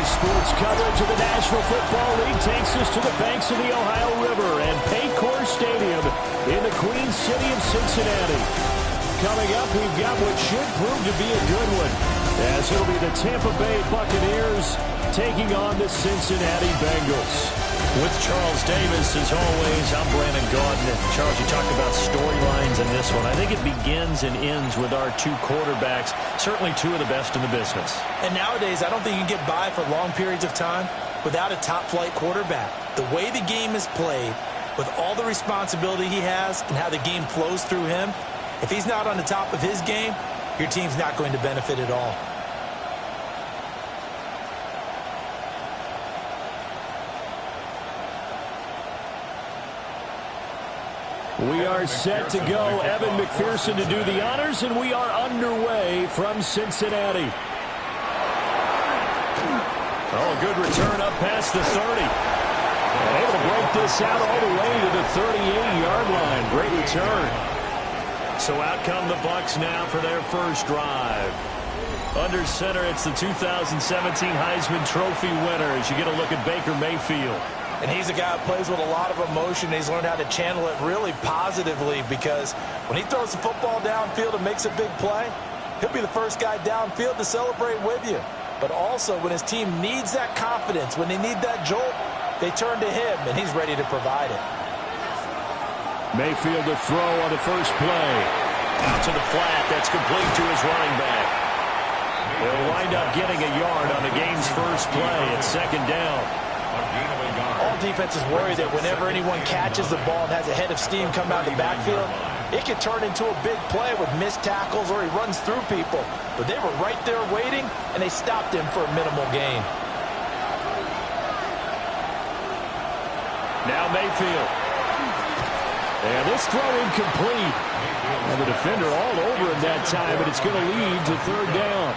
Sports coverage of the National Football League takes us to the banks of the Ohio River and Paycor Stadium in the Queen City of Cincinnati. Coming up, we've got what should prove to be a good one, as it'll be the Tampa Bay Buccaneers taking on the Cincinnati Bengals. With Charles Davis, as always, I'm Brandon Gaudin. Charles, you talked about storylines in this one. I think it begins and ends with our two quarterbacks, certainly two of the best in the business. And nowadays, I don't think you can get by for long periods of time without a top-flight quarterback. The way the game is played, with all the responsibility he has and how the game flows through him, if he's not on the top of his game, your team's not going to benefit at all. We are set to go. Evan McPherson to do the honors, and we are underway from Cincinnati. Oh, good return up past the 30. And able to break this out all the way to the 38-yard line. Great return. So out come the Bucs now for their first drive. Under center, it's the 2017 Heisman Trophy winner as you get a look at Baker Mayfield. And he's a guy who plays with a lot of emotion. He's learned how to channel it really positively, because when he throws the football downfield and makes a big play, he'll be the first guy downfield to celebrate with you. But also, when his team needs that confidence, when they need that jolt, they turn to him, and he's ready to provide it. Mayfield to throw on the first play. Out to the flat. That's complete to his running back. They'll wind up getting a yard on the game's first play. It's second down. All defenses worry that whenever anyone catches the ball and has a head of steam come out of the backfield, it can turn into a big play with missed tackles or he runs through people. But they were right there waiting, and they stopped him for a minimal gain. Now Mayfield. And this throw incomplete. And the defender all over him that time, but it's going to lead to third down.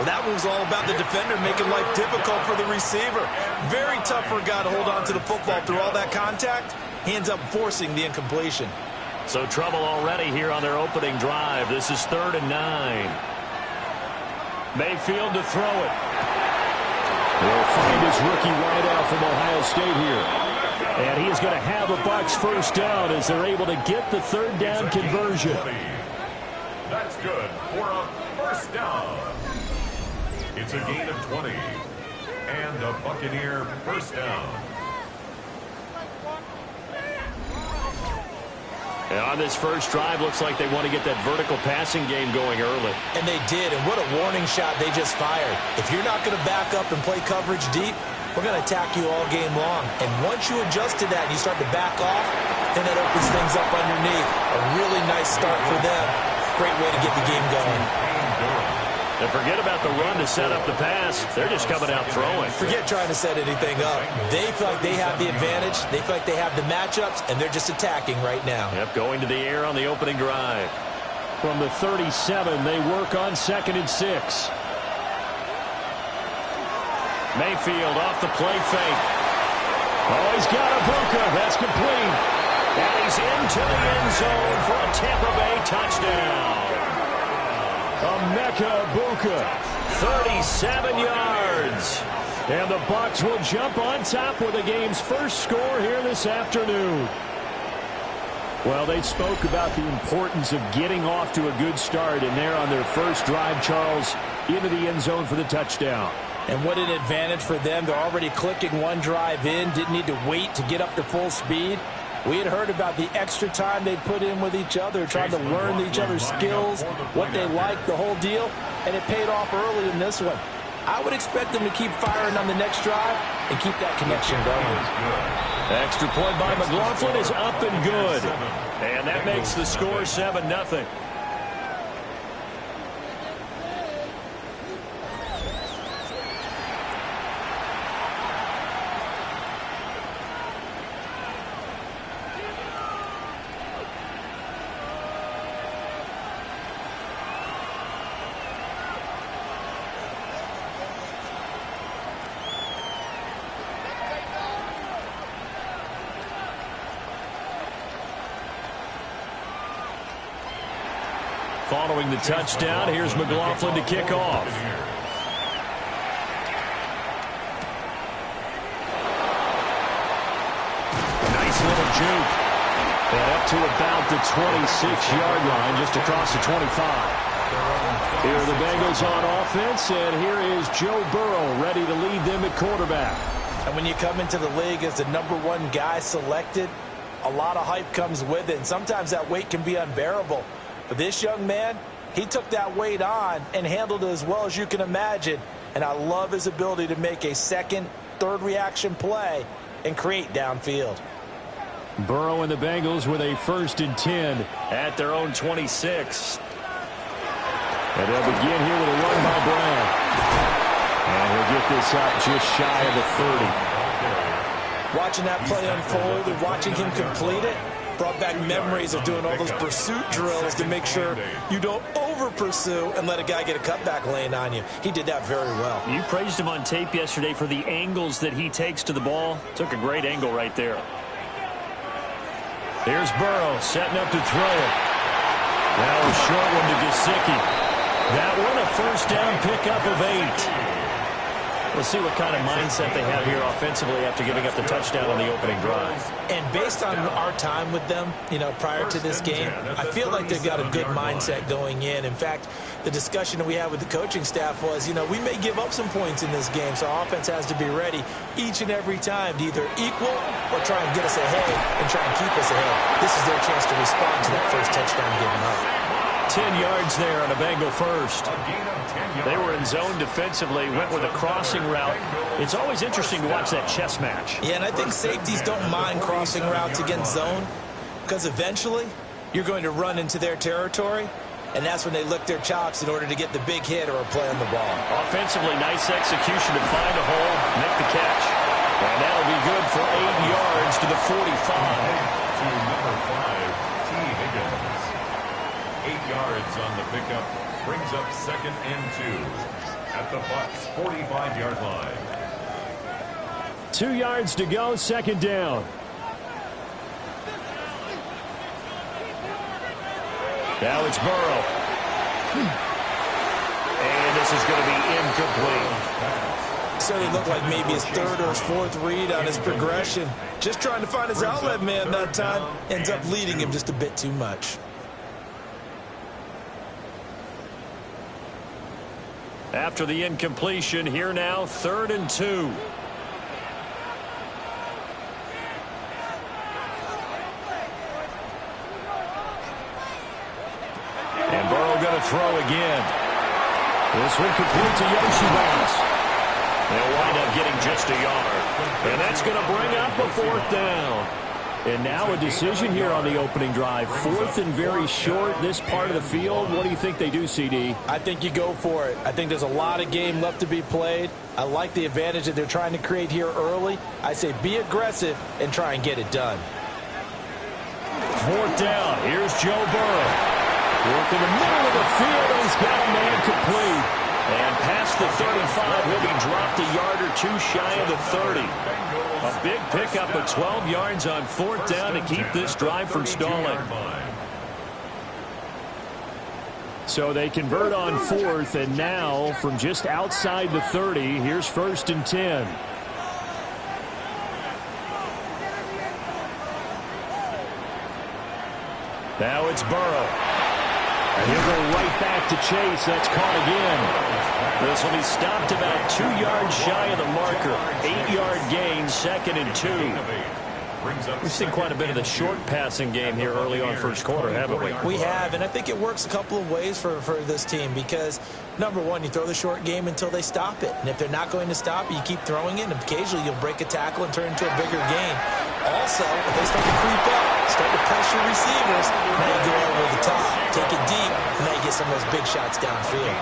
Well, that was all about the defender making life difficult for the receiver. Very tough for a guy to hold on to the football through all that contact. He ends up forcing the incompletion. So trouble already here on their opening drive. This is 3rd and 9. Mayfield to throw it. We'll find his rookie wideout from Ohio State here. And he is going to have the Bucs first down as they're able to get the third down conversion. That's good for a first down. It's a gain of 20. And a Buccaneer first down. And on this first drive, looks like they want to get that vertical passing game going early. And they did, and what a warning shot they just fired. If you're not going to back up and play coverage deep, we're going to attack you all game long. And once you adjust to that and you start to back off, then that opens things up underneath. A really nice start for them. Great way to get the game going. And forget about the run to set up the pass. They're just coming out throwing. Forget trying to set anything up. They feel like they have the advantage. They feel like they have the matchups, and they're just attacking right now. Yep, going to the air on the opening drive. From the 37, they work on 2nd and 6. Mayfield off the play fake. Oh, he's got a Bucca. That's complete. And he's into the end zone for a Tampa Bay touchdown. Emeka Bucca, 37 yards. And the Bucs will jump on top with the game's first score here this afternoon. Well, they spoke about the importance of getting off to a good start, and they're on their first drive, Charles, into the end zone for the touchdown. And what an advantage for them. They're already clicking one drive in, didn't need to wait to get up to full speed. We had heard about the extra time they put in with each other, trying to learn each other's skills, what they like, the whole deal, and it paid off early in this one. I would expect them to keep firing on the next drive and keep that connection going. Extra point by McLaughlin is up and good. And that makes the score 7-0. Following the touchdown, here's McLaughlin to kick off. little juke. And up to about the 26-yard line, just across the 25. Here are the Bengals on offense, and here is Joe Burrow ready to lead them at quarterback. And when you come into the league as the #1 guy selected, a lot of hype comes with it, and sometimes that weight can be unbearable. But this young man, he took that weight on and handled it as well as you can imagine. And I love his ability to make a second, third reaction play and create downfield. Burrow and the Bengals with a 1st and 10 at their own 26. And they'll begin here with a run by Brown. And he'll get this up just shy of the 30. Watching that play unfold and watching him complete it brought back memories of doing all those pursuit drills to make sure you don't over-pursue and let a guy get a cutback lane on you. He did that very well. You praised him on tape yesterday for the angles that he takes to the ball. Took a great angle right there. Here's Burrow setting up to throw it. Now a short one to Gesicki. That one a 1st down pickup of 8. We'll see what kind of mindset they have here offensively after giving up the touchdown on the opening drive. And based on our time with them, prior to this game, I feel like they've got a good mindset going in. In fact, the discussion that we had with the coaching staff was, we may give up some points in this game, so our offense has to be ready each and every time to either equal or try and get us ahead and try and keep us ahead. This is their chance to respond to that first touchdown given up. 10 yards there on a Bengal first. They were in zone defensively, went with a crossing route. It's always interesting to watch that chess match. Yeah, and I think safeties don't mind crossing routes against zone because eventually you're going to run into their territory, and that's when they lick their chops in order to get the big hit or a play on the ball. Offensively, nice execution to find a hole, make the catch. And that'll be good for 8 yards to the 45. To number 5, T. Higgins. 8 yards on the pickup, brings up 2nd and 2 at the Bucs' 45-yard line. 2 yards to go, 2nd down. Now it's Burrow. And this is going to be incomplete. So it looked like maybe his 3rd or his 4th read on his progression. Just trying to find his outlet man that time. Ends up leading him just a bit too much. After the incompletion, here now, 3rd and 2. And Burrow going to throw again. This one complete to Yoshibas. They'll wind up getting just a yard. And that's going to bring up a 4th down. And now a decision here on the opening drive. 4th and very short, this part of the field. What do you think they do, CD? I think you go for it. I think there's a lot of game left to be played. I like the advantage that they're trying to create here early. I say be aggressive and try and get it done. 4th down. Here's Joe Burrow. Work in the middle of the field, and he's got a man complete. And past the 35, he'll be dropped a yard or 2 shy of the 30. A big pickup of 12 yards on 4th down to keep this drive from stalling. So they convert on 4th, and now from just outside the 30, here's 1st and 10. Now it's Burrow. And he'll go right back to Chase. That's caught again. This will be stopped about 2 yards shy of the marker. 8-yard gain, 2nd and 2. We've seen quite a bit of the short passing game here early on first quarter, haven't we? We have, and I think it works a couple of ways for this team because, number one, you throw the short game until they stop it. And if they're not going to stop it, you keep throwing it, and occasionally you'll break a tackle and turn into a bigger gain. Also, if they start to creep up, start to pressure receivers, now you go over the top, take it deep, and now you get some of those big shots downfield.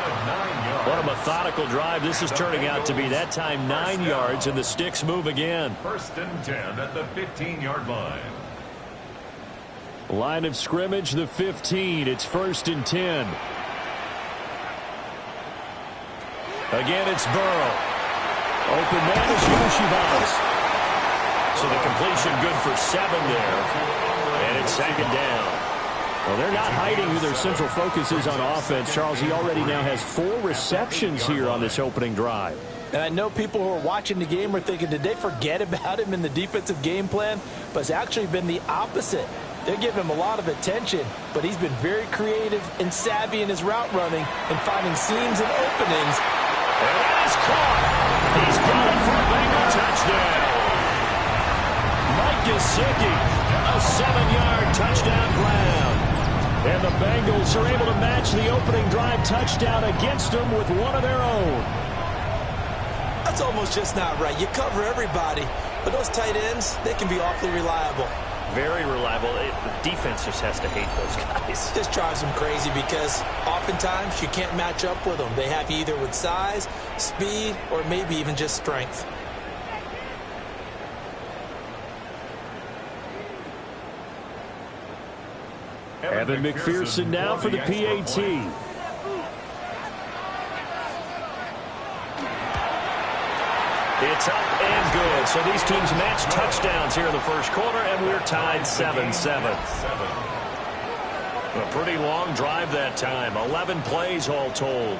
What a methodical drive this is turning out to be. That time 9 yards, and the sticks move again. 1st and 10 at the 15-yard line. Line of scrimmage, the 15. It's 1st and 10. Again, it's Burrow. Open man is Yoshibas. So the completion good for 7 there. And it's 2nd down. Well, they're not hiding who their central focus is on offense. Charles, he already now has 4 receptions here on this opening drive. And I know people who are watching the game are thinking, did they forget about him in the defensive game plan? But it's actually been the opposite. They're giving him a lot of attention, but he's been very creative and savvy in his route running and finding seams and openings. And it is caught. He's got it for a Bengal touchdown. Mike Gesicki, a 7-yard touchdown grab. And the Bengals are able to match the opening drive touchdown against them with one of their own. That's almost just not right. You cover everybody, but those tight ends, they can be awfully reliable. Very reliable. The defense just has to hate those guys. Just drives them crazy because oftentimes you can't match up with them. They have you either with size, speed, or maybe even just strength. Evan McPherson now for the PAT. It's up and good. So these teams match touchdowns here in the first quarter, and we're tied 7-7. A pretty long drive that time. 11 plays all told.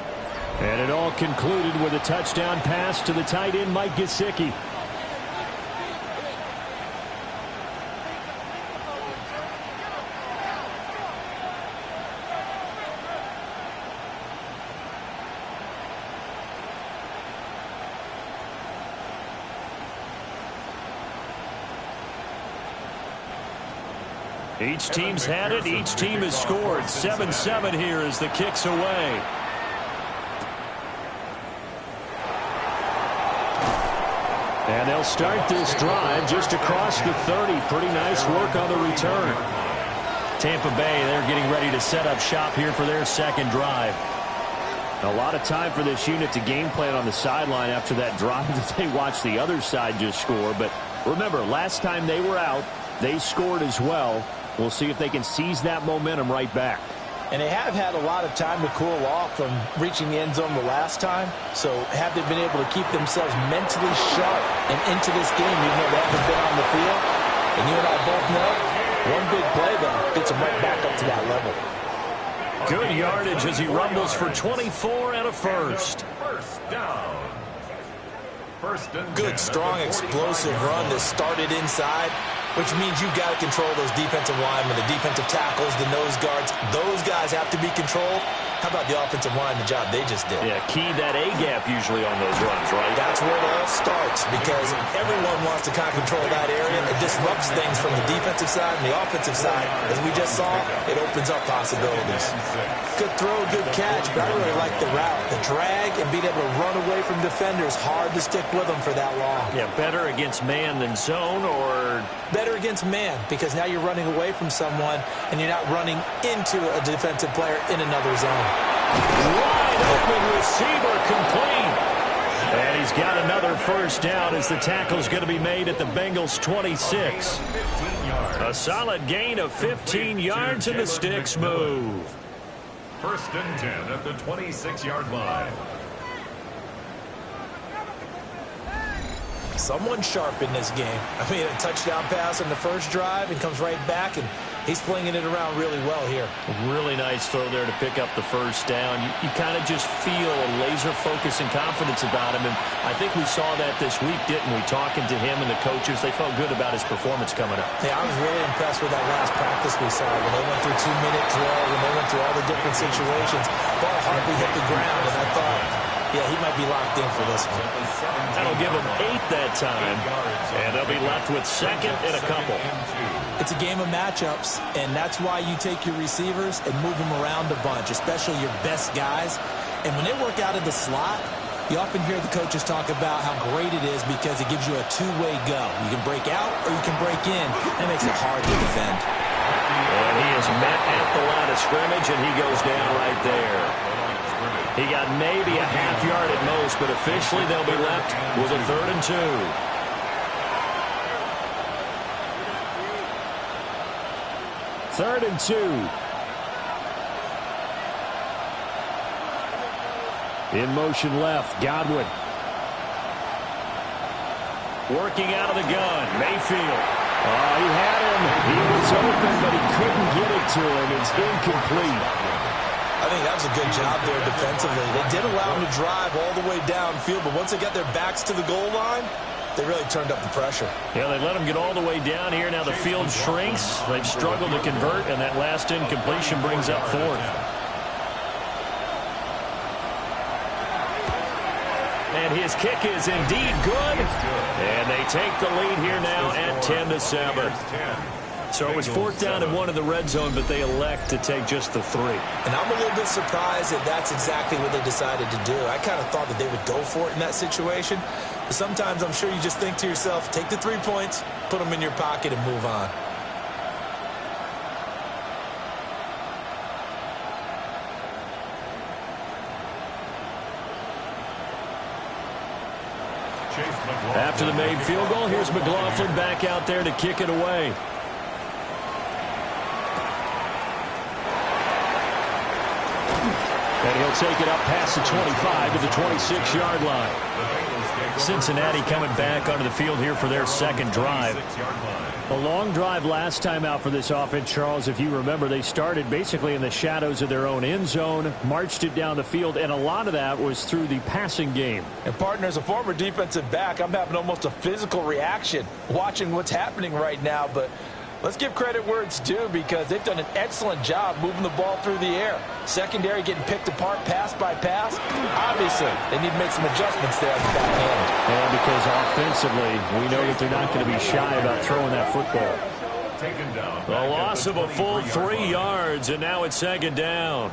And it all concluded with a touchdown pass to the tight end, Mike Gesicki. Each team's had it. Each team has scored. 7-7 here as the kick's away. And they'll start this drive just across the 30. Pretty nice work on the return. Tampa Bay, they're getting ready to set up shop here for their second drive. A lot of time for this unit to game plan on the sideline after that drive that they watched the other side just score. But remember, last time they were out, they scored as well. We'll see if they can seize that momentum right back. And they have had a lot of time to cool off from reaching the end zone the last time. So have they been able to keep themselves mentally sharp and into this game even though they haven't been on the field? And you and I both know one big play, though, gets them right back up to that level. Good yardage as he rumbles for 24 and a first. First down. Good, strong, explosive run that started inside, which means you've got to control those defensive linemen, the defensive tackles, the nose guards. Those guys have to be controlled. How about the offensive line, the job they just did? Yeah, key that A-gap usually on those runs, right? That's where it all starts because everyone wants to kind of control that area. It disrupts things from the defensive side and the offensive side. As we just saw, it opens up possibilities. Good throw, good catch, but I really like the route. The drag and being able to run away from defenders, hard to stick with them for that long. Yeah, better against man than zone, or better against man because now you're running away from someone and you're not running into a defensive player in another zone. Wide open receiver complete. And he's got another first down as the tackle's going to be made at the Bengals 26. A solid gain of 15 yards and the sticks move. First and 10 at the 26-yard line. Someone sharp in this game. I mean, a touchdown pass on the first drive and comes right back, and he's flinging it around really well here. Really nice throw there to pick up the first down. You kind of just feel a laser focus and confidence about him, and I think we saw that this week, didn't we? Talking to him and the coaches, they felt good about his performance coming up. Yeah, I was really impressed with that last practice we saw when they went through 2-minute drill, when they went through all the different situations. Ball hardly hit the ground, and I thought, yeah, he might be locked in for this one. That'll give him 8 that time, and they'll be left with second and a couple. It's a game of matchups, and that's why you take your receivers and move them around a bunch, especially your best guys. And when they work out of the slot, you often hear the coaches talk about how great it is because it gives you a two-way go. You can break out or you can break in. That makes it hard to defend. And he is met at the line of scrimmage, and he goes down right there. He got maybe a half yard at most, but officially they'll be left with a 3rd and 2. Third and 2. In motion left, Godwin. Working out of the gun, Mayfield. Oh, he had him. He was open, but he couldn't get it to him. It's incomplete. I think that was a good job there defensively. They did allow them to drive all the way downfield, but once they got their backs to the goal line, they really turned up the pressure. Yeah, they let them get all the way down here. Now the field shrinks. They've struggled to convert, and that last incompletion brings up fourth. And his kick is indeed good. And they take the lead here now at 10-7. So it was 4th down and 1 in the red zone, but they elect to take just the 3. And I'm a little bit surprised that that's exactly what they decided to do. I kind of thought that they would go for it in that situation. But sometimes I'm sure you just think to yourself, take the 3 points, put them in your pocket, and move on. After the made field goal, here's McLaughlin back out there to kick it away. And he'll take it up past the 25 to the 26-yard line. Cincinnati coming back onto the field here for their second drive. A long drive last time out for this offense, Charles. If you remember, they started basically in the shadows of their own end zone, marched it down the field, and a lot of that was through the passing game. And, partner, as a former defensive back, I'm having almost a physical reaction watching what's happening right now. But let's give credit where it's due because they've done an excellent job moving the ball through the air. Secondary getting picked apart pass by pass. Obviously, they need to make some adjustments there at the back end. And because offensively, we know that they're not going to be shy about throwing that football. A loss of a full 3 yards, and now it's 2nd down.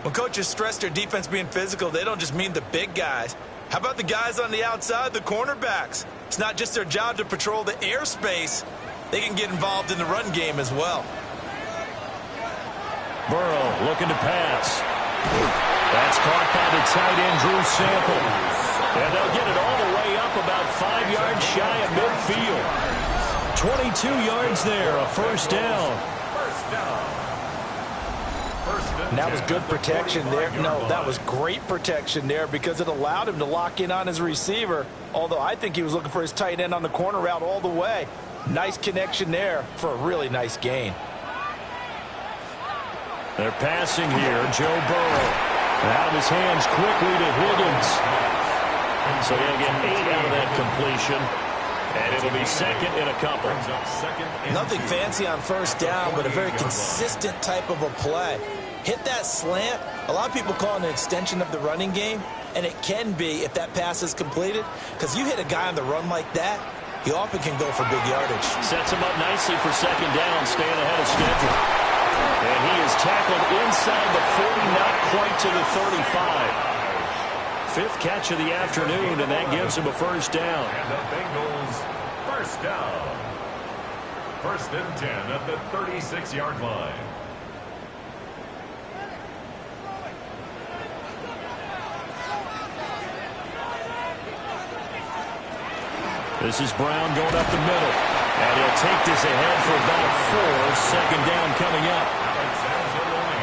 When coaches stress their defense being physical, they don't just mean the big guys. How about the guys on the outside, the cornerbacks? It's not just their job to patrol the airspace. They can get involved in the run game as well. Burrow looking to pass. That's caught by the tight end, Drew Sample. And they'll get it all the way up about 5 yards shy of midfield. 22 yards there, a first down. And that was good protection there. No, that was great protection there because it allowed him to lock in on his receiver, although I think he was looking for his tight end on the corner route all the way. Nice connection there for a really nice gain. They're passing here. Joe Burrow out of his hands quickly to Higgins. So he'll get 8 out of that completion. And it'll be 2nd and a couple. Nothing fancy on first down, but a very consistent type of a play. Hit that slant. A lot of people call it an extension of the running game, and it can be if that pass is completed. Because you hit a guy on the run like that, he often can go for big yardage. Sets him up nicely for 2nd down, staying ahead of schedule. And he is tackled inside the 40, not quite to the 35. 5th catch of the afternoon, and that gives him a first down. And the Bengals first down. 1st and 10 at the 36-yard line. This is Brown going up the middle. And he'll take this ahead for about 4. 2nd down coming up.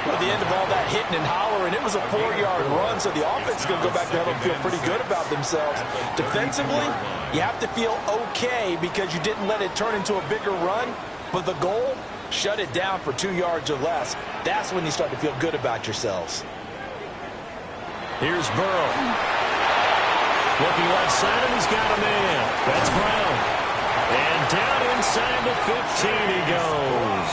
At the end of all that hitting and hollering, it was a 4-yard run, so the offense is going to go back to hell and feel pretty good about themselves. Defensively, you have to feel okay because you didn't let it turn into a bigger run, but the goal, shut it down for 2 yards or less. That's when you start to feel good about yourselves. Here's Burrow. Looking left side, and he's got a man. That's Brown. And down inside the 15 he goes.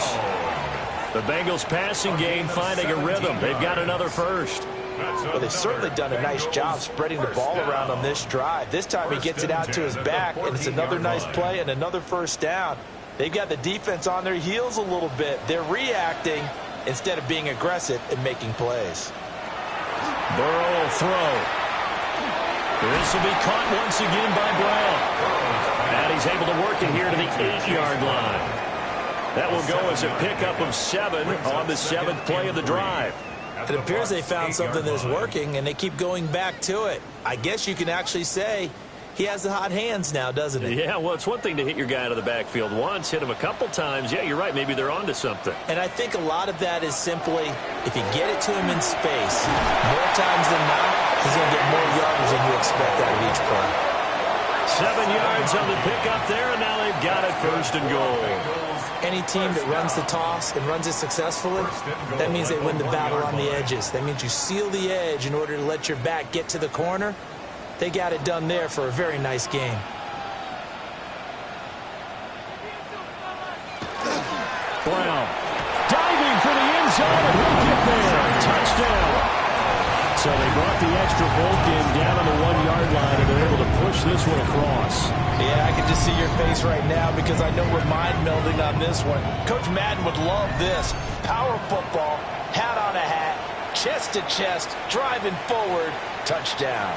The Bengals passing game finding a rhythm. They've got another first. Well, they've certainly done a nice job spreading the ball around on this drive. This time he gets it out to his back, and it's another nice play and another first down. They've got the defense on their heels a little bit. They're reacting instead of being aggressive and making plays. Burrow will throw. This will be caught once again by Brown. And he's able to work it here to the 8-yard line. That will go as a pickup of 7 on the 7th play of the drive. It appears they found something that's working, and they keep going back to it. I guess you can actually say he has the hot hands now, doesn't he? Yeah, well, it's one thing to hit your guy out of the backfield once, hit him a couple times. Yeah, you're right. Maybe they're onto something. And I think a lot of that is simply if you get it to him in space, more times than not, he's going to get more yardage than you expect out of each play. 7 yards on the pickup there, and now they've got it 1st and goal. Any team that runs the toss and runs it successfully, that means they win the battle on the edges. That means you seal the edge in order to let your back get to the corner. They got it done there for a very nice game. Brown diving for the end zone, and he'll get there. Touchdown. So they brought the extra bulk in down on the 1-yard line, and they're able to push this one across. Yeah, I can just see your face right now because I know we're mind melding on this one. Coach Madden would love this. Power football, hat on a hat, chest to chest, driving forward, touchdown.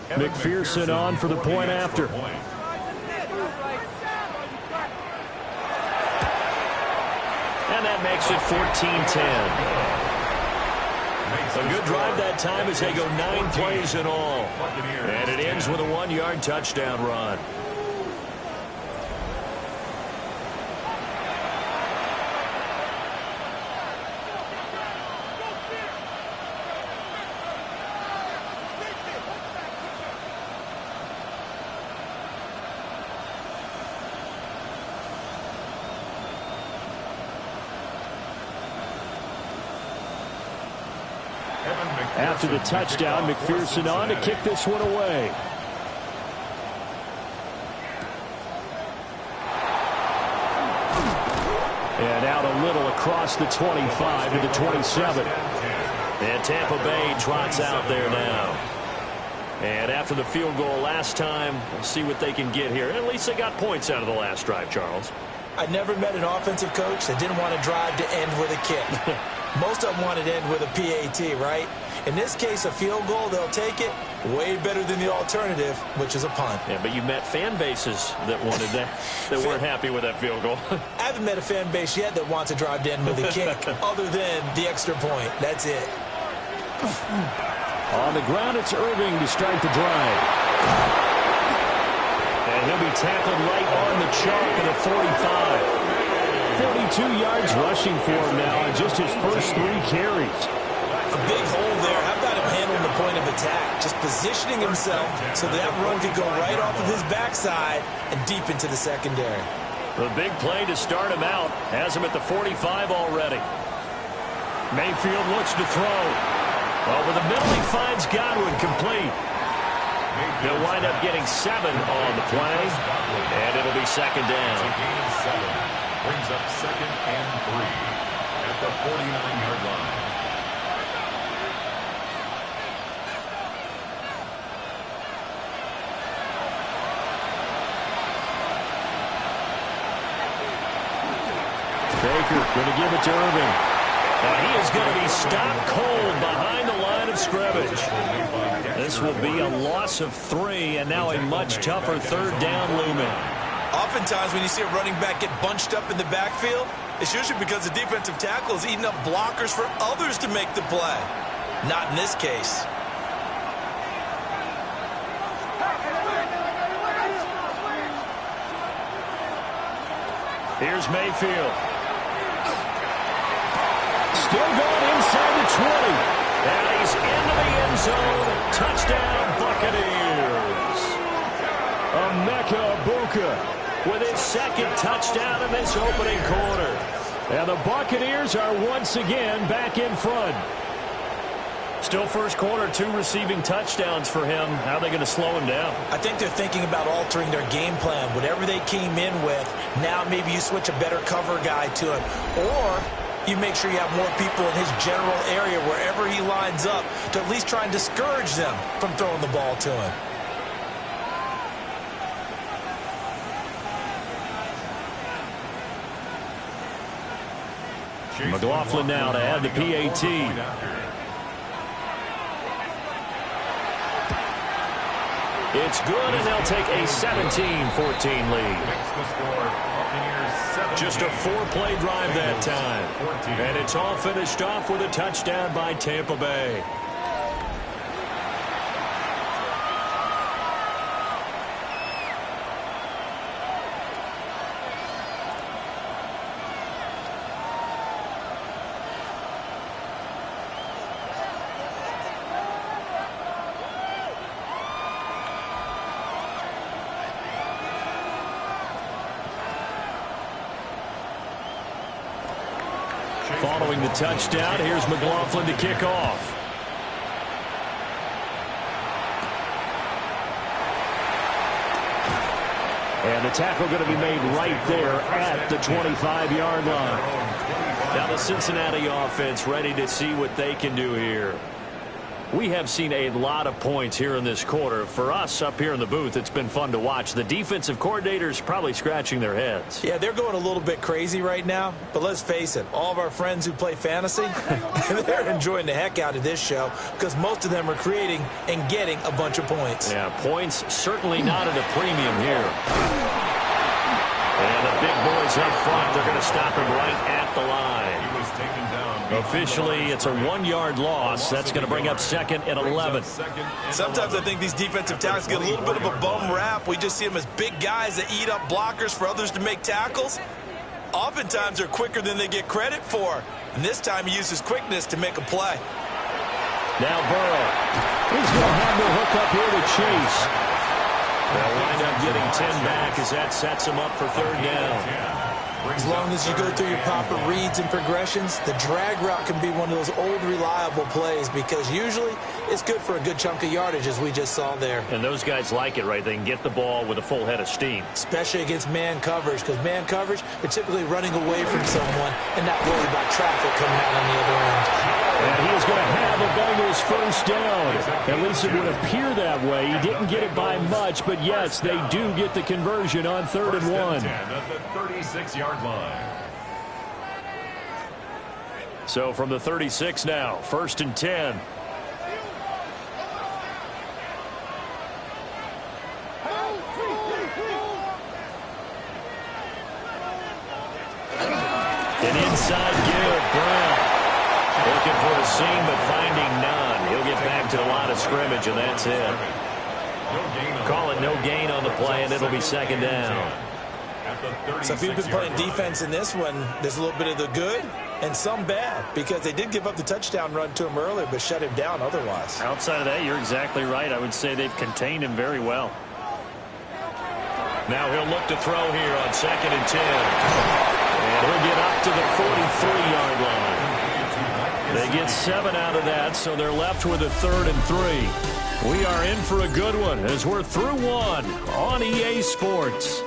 McPherson on for the point after. And that makes it 14-10. A good drive that time as they go 9 plays in all. And it ends with a 1-yard touchdown run. After the touchdown, McPherson on to kick this one away. And out a little across the 25 to the 27. And Tampa Bay trots out there now. And after the field goal last time, we'll see what they can get here. At least they got points out of the last drive, Charles. I never met an offensive coach that didn't want to drive to end with a kick. Most of them wanted to end with a PAT, right? In this case, a field goal, they'll take it. Way better than the alternative, which is a punt. Yeah, but you met fan bases that wanted that, that weren't happy with that field goal. I haven't met a fan base yet that wants to drive to end with a kick, other than the extra point. That's it. On the ground, it's Irving to start the drive. And he'll be tackled right on the chalk at the 45. 42 yards rushing for him now in just his first 3 carries. A big hole there. How about him handling the point of attack? Just positioning himself so that run could go right off of his backside and deep into the secondary. The big play to start him out has him at the 45 already. Mayfield looks to throw. Over the middle, he finds Godwin complete. He'll wind up getting 7 on the play, and it'll be second down. Brings up 2nd and 3 at the 49-yard line. Baker going to give it to Irving. Now he is going to be stopped cold behind the line of scrimmage. This will be a loss of 3, and now a much tougher 3rd down looming. Oftentimes when you see a running back get bunched up in the backfield, it's usually because the defensive tackle is eating up blockers for others to make the play. Not in this case. Here's Mayfield. Still going inside the 20. And he's into the end zone. Touchdown, Buccaneers. Emeka Egbuka with his 2nd touchdown in this opening quarter. And the Buccaneers are once again back in front. Still first quarter, 2 receiving touchdowns for him. How are they going to slow him down? I think they're thinking about altering their game plan. Whatever they came in with, now maybe you switch a better cover guy to him. Or you make sure you have more people in his general area wherever he lines up to at least try and discourage them from throwing the ball to him. McLaughlin now to add the PAT. It's good, and they'll take a 17-14 lead. Just a 4-play drive that time. And it's all finished off with a touchdown by Tampa Bay. Following the touchdown, here's McLaughlin to kick off. And the tackle going to be made right there at the 25-yard line. Now the Cincinnati offense ready to see what they can do here. We have seen a lot of points here in this quarter. For us up here in the booth, it's been fun to watch. The defensive coordinators probably scratching their heads. Yeah, they're going a little bit crazy right now. But let's face it, all of our friends who play fantasy, they're enjoying the heck out of this show because most of them are creating and getting a bunch of points. Yeah, points certainly not at a premium here. And the big boys up front, they're going to stop him right at the line. He was taken down. Officially, it's a 1-yard loss. That's going to bring up 2nd and 11. Sometimes I think these defensive tackles get a little bit of a bum rap. We just see them as big guys that eat up blockers for others to make tackles. Oftentimes, they're quicker than they get credit for. And this time, he uses quickness to make a play. Now Burrow. He's going to have the hook up here to Chase. They'll wind up getting 10 back as that sets him up for 3rd down. As long as you go through your proper reads and progressions, the drag route can be one of those old reliable plays because usually it's good for a good chunk of yardage as we just saw there. And those guys like it, right? They can get the ball with a full head of steam. Especially against man coverage because man coverage, they're typically running away from someone and not worried about traffic coming out on the other end. And he is going to have a Bengals 1st down. At least it would appear that way. He didn't get it by much, but yes, they do get the conversion on 3rd and 1. At the 36-yard line. So from the 36 now, 1st and 10. An inside give, Brown. Looking for a seam, but finding none. He'll get back to the line of scrimmage, and that's it. Call it no gain on the play, and it'll be 2nd down. So if you've been playing defense in this one, there's a little bit of the good and some bad because they did give up the touchdown run to him earlier but shut him down otherwise. Outside of that, you're exactly right. I would say they've contained him very well. Now he'll look to throw here on 2nd and 10. And he'll get up to the 43-yard line. They get 7 out of that, so they're left with a 3rd and 3. We are in for a good one as we're through one on EA Sports.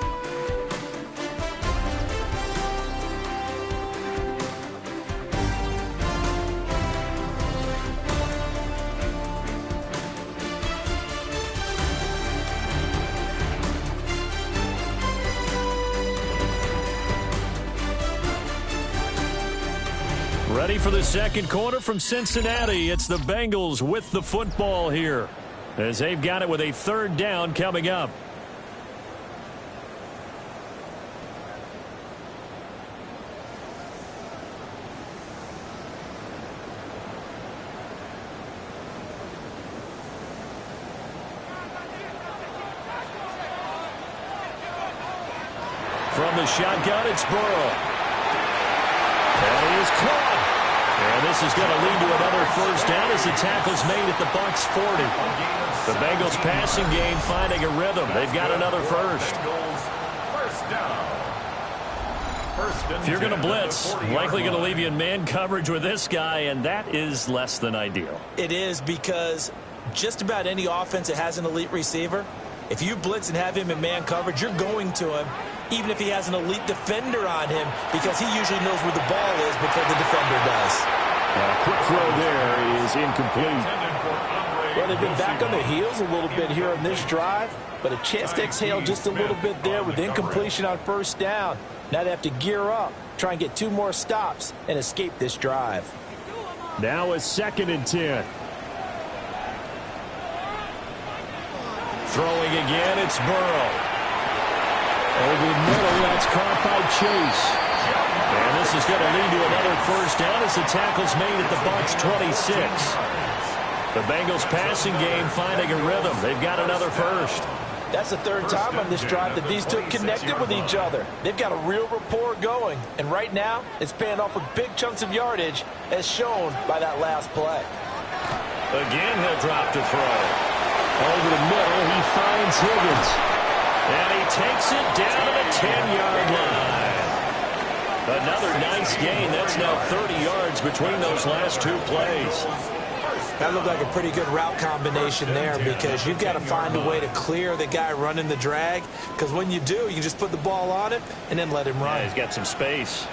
Ready for the 2nd quarter from Cincinnati. It's the Bengals with the football here as they've got it with a 3rd down coming up. From the shotgun, it's Burrow. And he is caught. And this is going to lead to another 1st down as the tackle's made at the Bucs 40. The Bengals passing game finding a rhythm. They've got another 1st. If you're going to blitz, likely going to leave you in man coverage with this guy, and that is less than ideal. It is because just about any offense that has an elite receiver, if you blitz and have him in man coverage, you're going to him even if he has an elite defender on him because he usually knows where the ball is before the defender does. Quick throw there is incomplete. Well, they've been back on their heels a little bit here on this drive, but a chance to exhale just a little bit there with incompletion on 1st down. Now they have to gear up, try and get 2 more stops, and escape this drive. Now a 2nd and 10. Throwing again, it's Burrow. Over the middle, that's caught by Chase. And this is going to lead to another 1st down as the tackle's made at the Bucs 26. The Bengals passing game finding a rhythm. They've got another 1st. That's the 3rd time on this drive that these two have connected with each other. They've got a real rapport going. And right now, it's paying off with big chunks of yardage as shown by that last play. Again, he'll drop to throw. Over the middle, he finds Higgins. And he takes it down to the 10-yard line. Another nice 6 gain. That's now 30 yards between those last 2 plays. That looked like a pretty good route combination there, because you've got to find a way to clear the guy running the drag, because when you do, you just put the ball on it and then let him run. Yeah, he's got some space.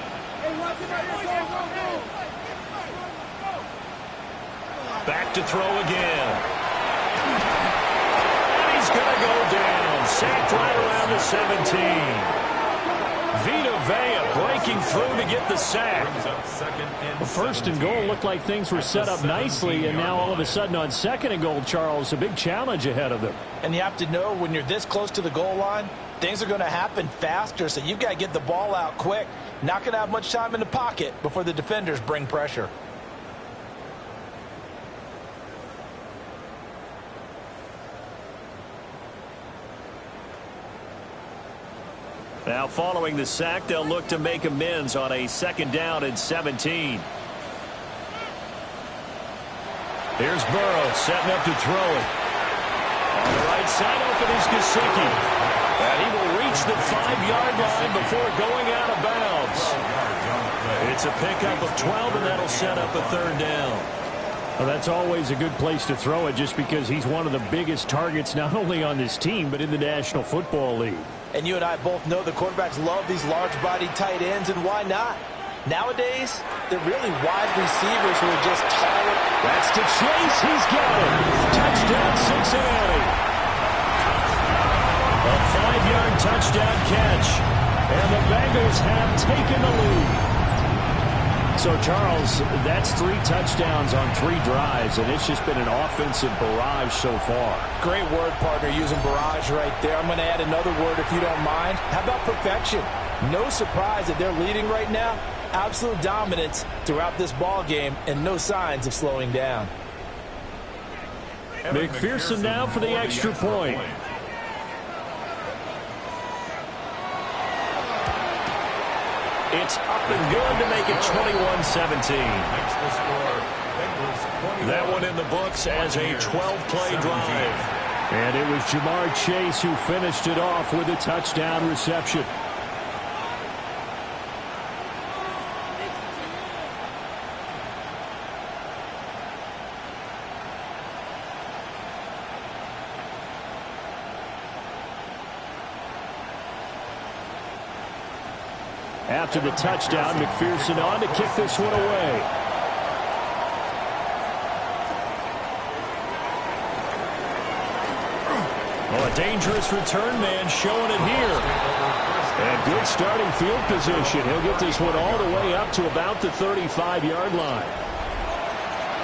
Back to throw again. And he's going to go down. Sacked right around the 17. Vita Vea breaking through to get the sack. First and goal looked like things were set up nicely, and now all of a sudden on second and goal, Charles, a big challenge ahead of them. And you have to know when you're this close to the goal line, things are going to happen faster, so you've got to get the ball out quick. Not going to have much time in the pocket before the defenders bring pressure. Now following the sack, they'll look to make amends on a 2nd down and 17. Here's Burrow setting up to throw it. On the right side open is Gesicki. And he will reach the 5-yard line before going out of bounds. It's a pickup of 12, and that'll set up a 3rd down. Well, that's always a good place to throw it, just because he's one of the biggest targets not only on this team but in the National Football League. And you and I both know the quarterbacks love these large-bodied tight ends, and why not? Nowadays, they're really wide receivers who are just taller. That's to Chase. He's got it. Touchdown, Cincinnati. A 5-yard touchdown catch. And the Bengals have taken the lead. So, Charles, that's 3 touchdowns on 3 drives, and it's just been an offensive barrage so far. Great word, partner, using barrage right there. I'm going to add another word if you don't mind. How about perfection? No surprise that they're leading right now. Absolute dominance throughout this ball game, and no signs of slowing down. McPherson now for the extra point. It's up and good to make it 21-17. That one in the books as a 12-play drive. And it was Jamar Chase who finished it off with a touchdown reception. After the touchdown, McPherson on to kick this one away. Oh, a dangerous return man showing it here. And good starting field position. He'll get this one all the way up to about the 35-yard line.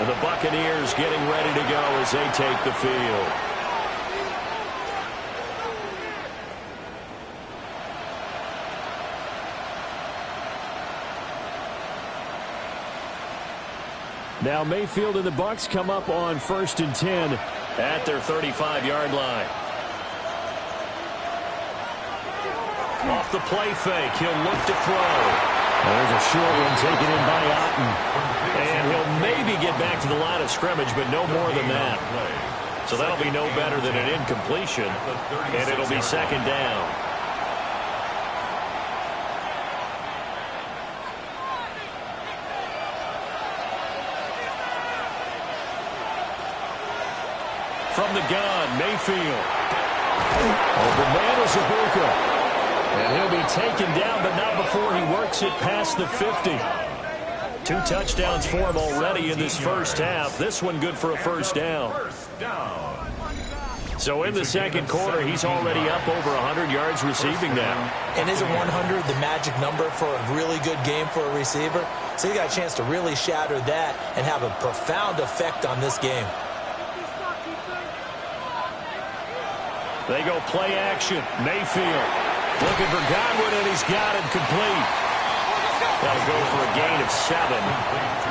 And the Buccaneers getting ready to go as they take the field. Now Mayfield and the Bucs come up on 1st and 10 at their 35-yard line. Off the play fake, he'll look to throw. There's a short one taken in by Otten. And he'll maybe get back to the line of scrimmage, but no more than that. So that'll be no better than an incompletion, and it'll be 2nd down. From the gun, Mayfield. Open man is Ibuka. And he'll be taken down, but not before he works it past the 50. 2 touchdowns for him already in this first half. This one good for a 1st down. So in the 2nd quarter, he's already up over 100 yards receiving now. And isn't 100 the magic number for a really good game for a receiver? So he got a chance to really shatter that and have a profound effect on this game. They go play action. Mayfield looking for Godwin, and he's got him complete. That'll go for a gain of 7.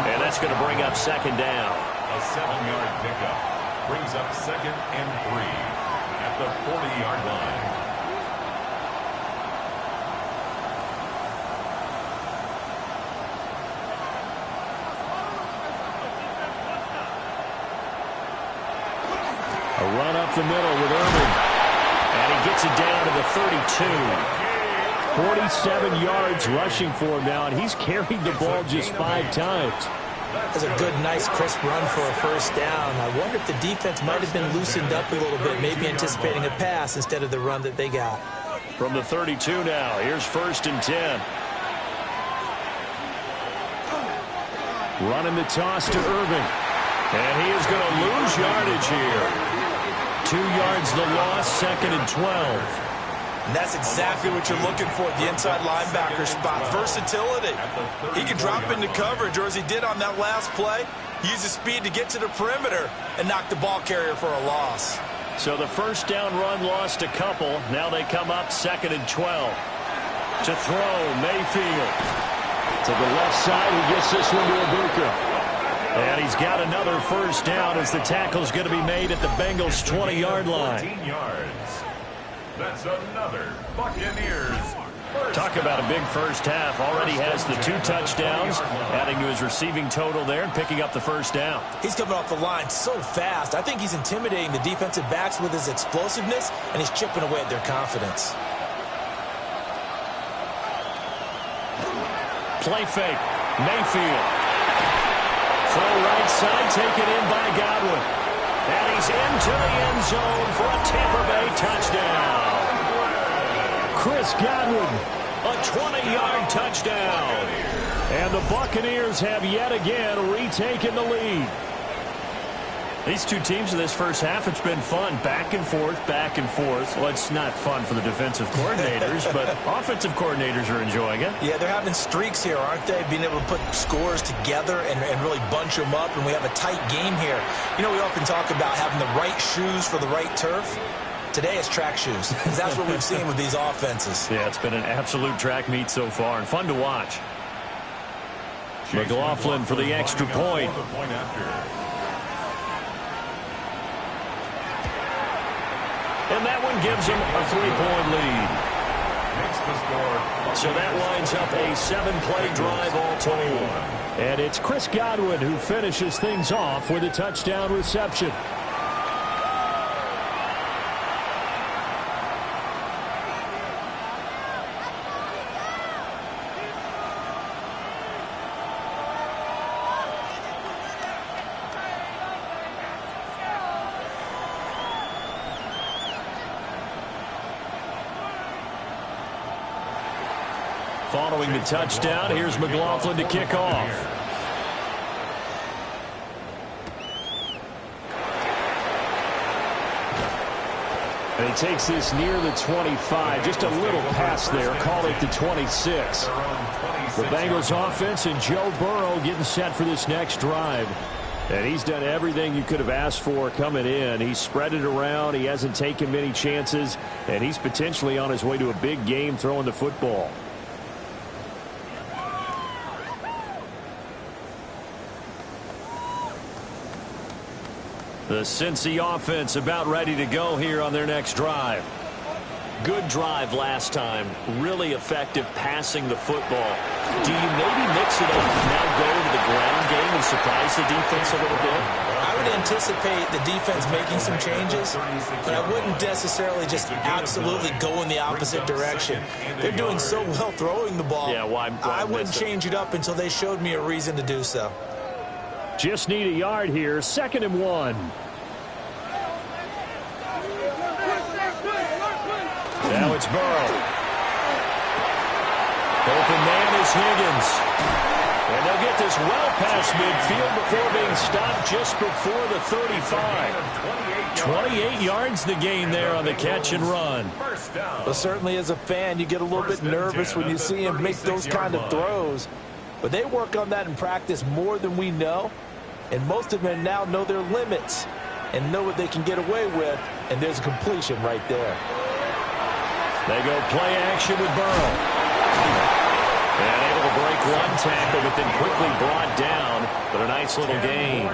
And that's going to bring up 2nd down. A 7-yard pickup brings up 2nd and 3 at the 40-yard line. A run up the middle with Irvin. And he gets it down to the 32. 47 yards rushing for him now, and he's carried the ball just 5 times. That's a good, nice, crisp run for a first down. I wonder if the defense might have been loosened up a little bit, maybe anticipating a pass instead of the run that they got. From the 32 now, here's 1st and 10. Running the toss to Irving. And he is going to lose yardage here. 2 yards the loss, 2nd and 12. And that's exactly what you're looking for at the inside linebacker spot. Versatility. He can drop into coverage, or as he did on that last play, use his speed to get to the perimeter and knock the ball carrier for a loss. So the first down run lost a couple. Now they come up 2nd and 12. To throw, Mayfield. To the left side, he gets this one to Ibuka. And he's got another first down as the tackle's going to be made at the Bengals' 20-yard line. 14 yards. That's another Buccaneers. Talk about a big first half. Already has the 2 touchdowns, adding to his receiving total there and picking up the first down. He's coming off the line so fast. I think he's intimidating the defensive backs with his explosiveness, and he's chipping away at their confidence. Play fake. Mayfield. Throw right side, taken in by Godwin. And he's into the end zone for a Tampa Bay touchdown. Chris Godwin, a 20-yard touchdown. And the Buccaneers have yet again retaken the lead. These two teams in this first half, it's been fun. Back and forth, back and forth. Well, it's not fun for the defensive coordinators, but offensive coordinators are enjoying it. Yeah, they're having streaks here, aren't they? Being able to put scores together and really bunch them up, and we have a tight game here. You know, we often talk about having the right shoes for the right turf. Today it's track shoes. That's what we've seen with these offenses. Yeah, it's been an absolute track meet so far, and fun to watch. McLaughlin for the extra point. And that one gives him a 3-point lead. So that winds up a 7-play drive all told. And it's Chris Godwin who finishes things off with a touchdown reception. Following the touchdown, here's McLaughlin to kick off. And he takes this near the 25. Just a little pass there. Call it the 26. The Bengals offense and Joe Burrow getting set for this next drive. And he's done everything you could have asked for coming in. He's spread it around. He hasn't taken many chances. And he's potentially on his way to a big game throwing the football. The Cincy offense about ready to go here on their next drive. Good drive last time. Really effective passing the football. Do you maybe mix it up, now go to the ground game and surprise the defense a little bit? I would anticipate the defense making some changes, but I wouldn't necessarily just absolutely go in the opposite direction. They're doing so well throwing the ball. Yeah, well, I wouldn't change it up until they showed me a reason to do so. Just need a yard here. 2nd and 1. Now it's Burrow. Open man is Higgins. And they'll get this well past midfield before being stopped just before the 35. 28 yards the gain there on the catch and run. Well, certainly as a fan, you get a little bit nervous when you see him make those kind of throws. But they work on that in practice more than we know. And most of them now know their limits and know what they can get away with. And there's a completion right there. They go play action with Burrow. And able to break one tackle, but then quickly brought down. But a nice little gain.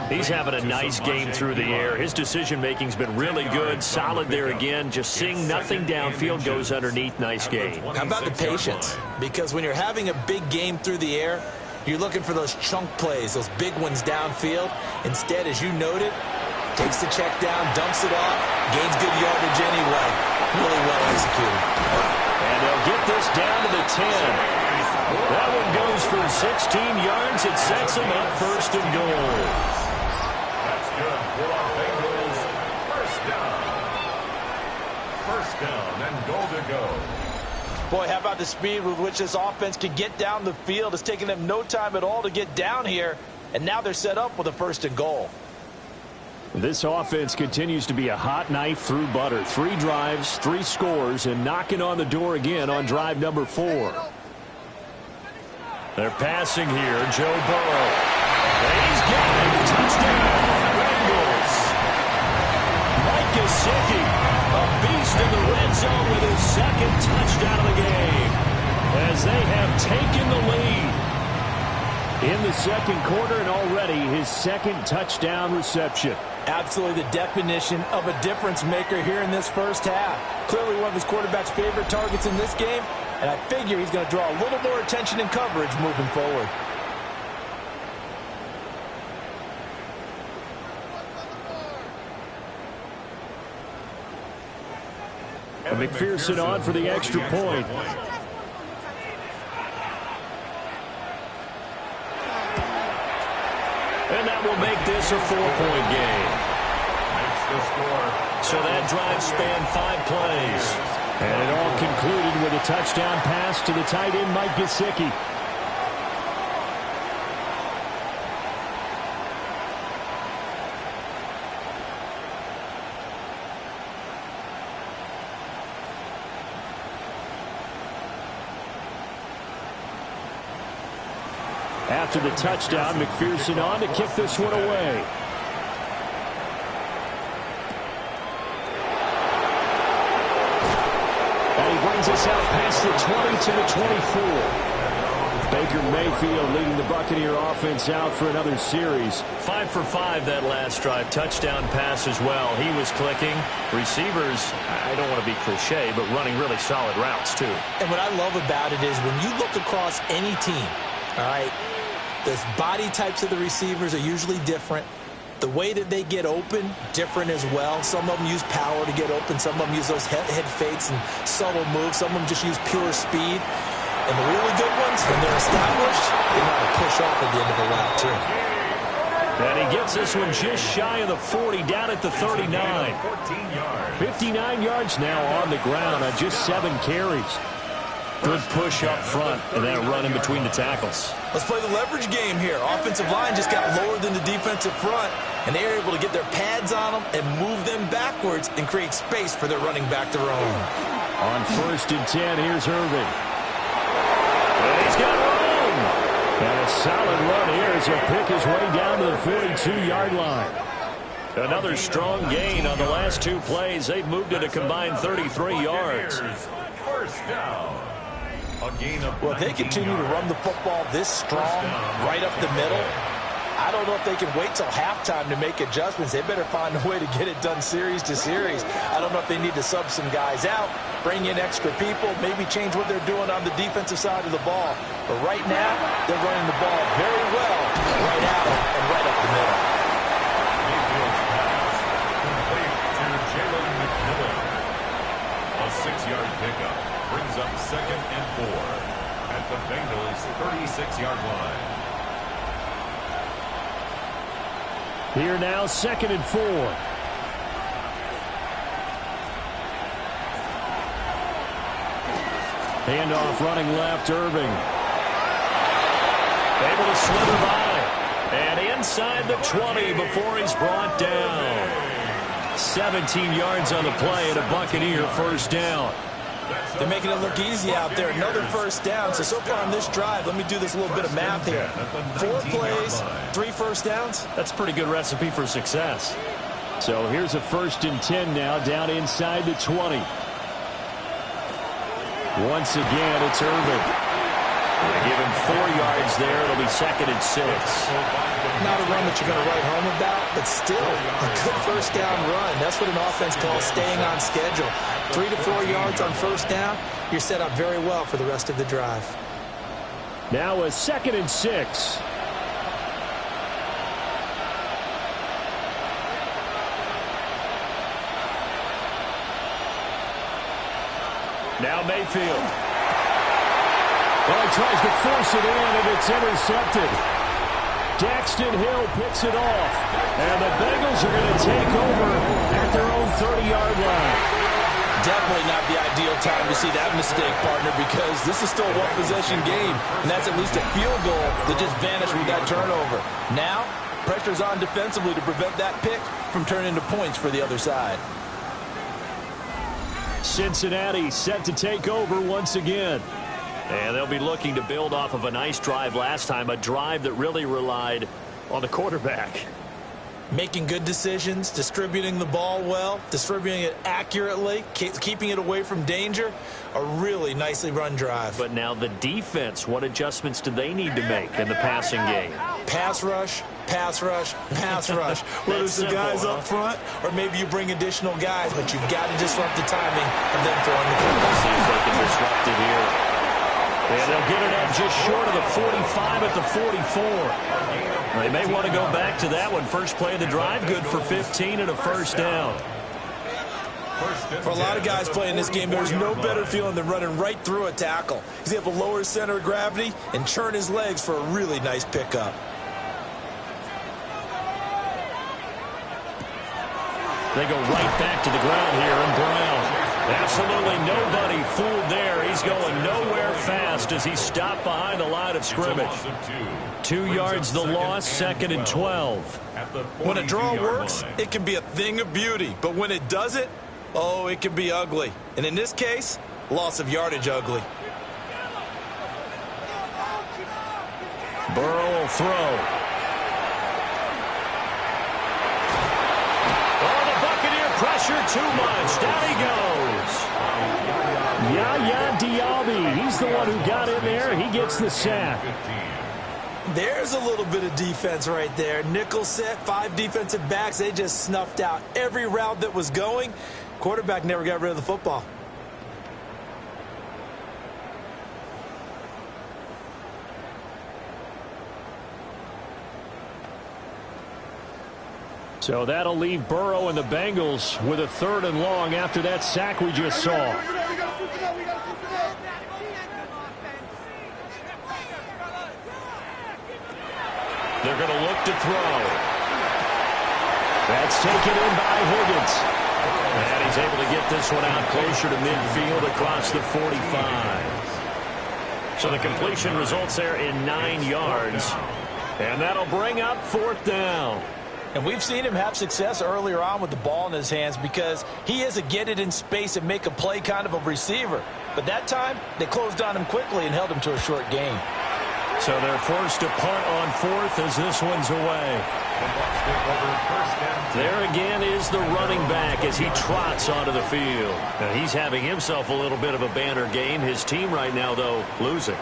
He's having a nice game through the air. His decision-making's been really good. Solid there again. Just seeing nothing downfield, goes underneath. Nice gain. How about the patience? Because when you're having a big game through the air, you're looking for those chunk plays, those big ones downfield. Instead, as you noted, takes the check down, dumps it off, gains good yardage anyway. Really well executed. get this down to the 10. That one goes for 16 yards. It sets them up first and goal. That's good for our Bengals. First down. First down and goal to go. Boy, how about the speed with which this offense can get down the field? It's taking them no time at all to get down here, and now they're set up with a first and goal. This offense continues to be a hot knife through butter. 3 drives, 3 scores, and knocking on the door again on drive number 4. They're passing here. Joe Burrow. He's got it. Touchdown, Bengals. Mike Gesicki, a beast in the red zone with his second touchdown of the game, as they have taken the lead in the second quarter, and already his second touchdown reception. Absolutely the definition of a difference maker here in this first half. Clearly one of his quarterback's favorite targets in this game, and I figure he's going to draw a little more attention and coverage moving forward. McPherson on for the extra point. And that will make this a 4-point game. So that drive spanned 5 plays. And it all concluded with a touchdown pass to the tight end, Mike Gesicki. After the touchdown, McPherson on to kick this one away. And he brings us out past the 20 to the 24. Baker Mayfield leading the Buccaneer offense out for another series. 5 for 5 that last drive. Touchdown pass as well. He was clicking. Receivers, I don't want to be cliche, but running really solid routes too. And what I love about it is when you look across any team, all right, the body types of the receivers are usually different. The way that they get open, different as well. Some of them use power to get open. Some of them use those head fakes and subtle moves. Some of them just use pure speed. And the really good ones, when they're established, they know how to push off at the end of the route, too. And he gets this one just shy of the 40, down at the 39. 59 yards now on the ground on just 7 carries. Good push up front, and then a run in between the tackles. Let's play the leverage game here. Offensive line just got lower than the defensive front, and they were able to get their pads on them and move them backwards and create space for their running back to roam. On 1st and 10, here's Irving. And he's got room. And a solid run here as he'll pick his way down to the 42-yard line. Another strong gain on the last 2 plays. They've moved it a combined 33 yards. First down. Well, if they continue to run the football this strong, right up the middle, I don't know if they can wait till halftime to make adjustments. They better find a way to get it done series to series. I don't know if they need to sub some guys out, bring in extra people, maybe change what they're doing on the defensive side of the ball. But right now, they're running the ball very well right out and right up the middle. Mayfield's pass complete to Jalen McMillan. A 6-yard pickup brings up 2nd and 4 at the Bengals' 36-yard line. Here now, 2nd and 4. Handoff running left, Irving. Able to slither by. And inside the 20 before he's brought down. 17 yards on the play and a Buccaneer first down. They're making it look easy out there. Another first down. So far on this drive, let me do this little bit of math here. 4 plays, 3 first downs. That's a pretty good recipe for success. So here's a 1st and 10 now, down inside the 20. Once again, it's Irving. They give him 4 yards there. It'll be 2nd and 6. Not a run that you're going to write home about, but still a good first down run. That's what an offense calls staying on schedule. 3 to 4 yards on first down, you're set up very well for the rest of the drive. Now a 2nd and 6. Now Mayfield. Well, he tries to force it in, and it's intercepted. Daxton Hill picks it off. And the Bengals are going to take over at their own 30-yard line. Definitely not the ideal time to see that mistake, partner, because this is still a one-possession game, and that's at least a field goal that just vanished with that turnover. Now, pressure's on defensively to prevent that pick from turning into points for the other side. Cincinnati set to take over once again. And they'll be looking to build off of a nice drive last time, a drive that really relied on the quarterback. Making good decisions, distributing the ball well, distributing it accurately, keeping it away from danger. A really nicely run drive. But now the defense, what adjustments do they need to make in the passing game? Pass rush, pass rush, pass rush. Whether it's the guys up front or maybe you bring additional guys, but you've got to disrupt the timing of them throwing the football. Let's see if they can disrupt it here. And they'll get it up just short of the 45 at the 44. They may want to go back to that one. First play of the drive, good for 15 and a first down. For a lot of guys playing this game, there's no better feeling than running right through a tackle. He's able to lower his center of gravity and churn his legs for a really nice pickup. They go right back to the ground here, and Brown. Absolutely nobody fooled there. He's going nowhere fast as he stopped behind the line of scrimmage. 2 yards the loss, 2nd and 12. When a draw works, it can be a thing of beauty. But when it doesn't, oh, it can be ugly. And in this case, loss of yardage ugly. Burrow will throw. Pressure too much. Down he goes. Yaya Diaby. He's the one who got in there. He gets the sack. There's a little bit of defense right there. Nickel set, 5 defensive backs. They just snuffed out every route that was going. Quarterback never got rid of the football. So that'll leave Burrow and the Bengals with a 3rd and long after that sack we just saw. They're going to look to throw. That's taken in by Higgins. And he's able to get this one out closer to midfield across the 45. So the completion results there in 9 yards. And that'll bring up 4th down. And we've seen him have success earlier on with the ball in his hands because he is a get it in space and make a play kind of a receiver. But that time, they closed on him quickly and held him to a short gain. So they're forced to punt on 4th as this one's away. There again is the running back as he trots onto the field. Now he's having himself a little bit of a banner game. His team right now, though, losing.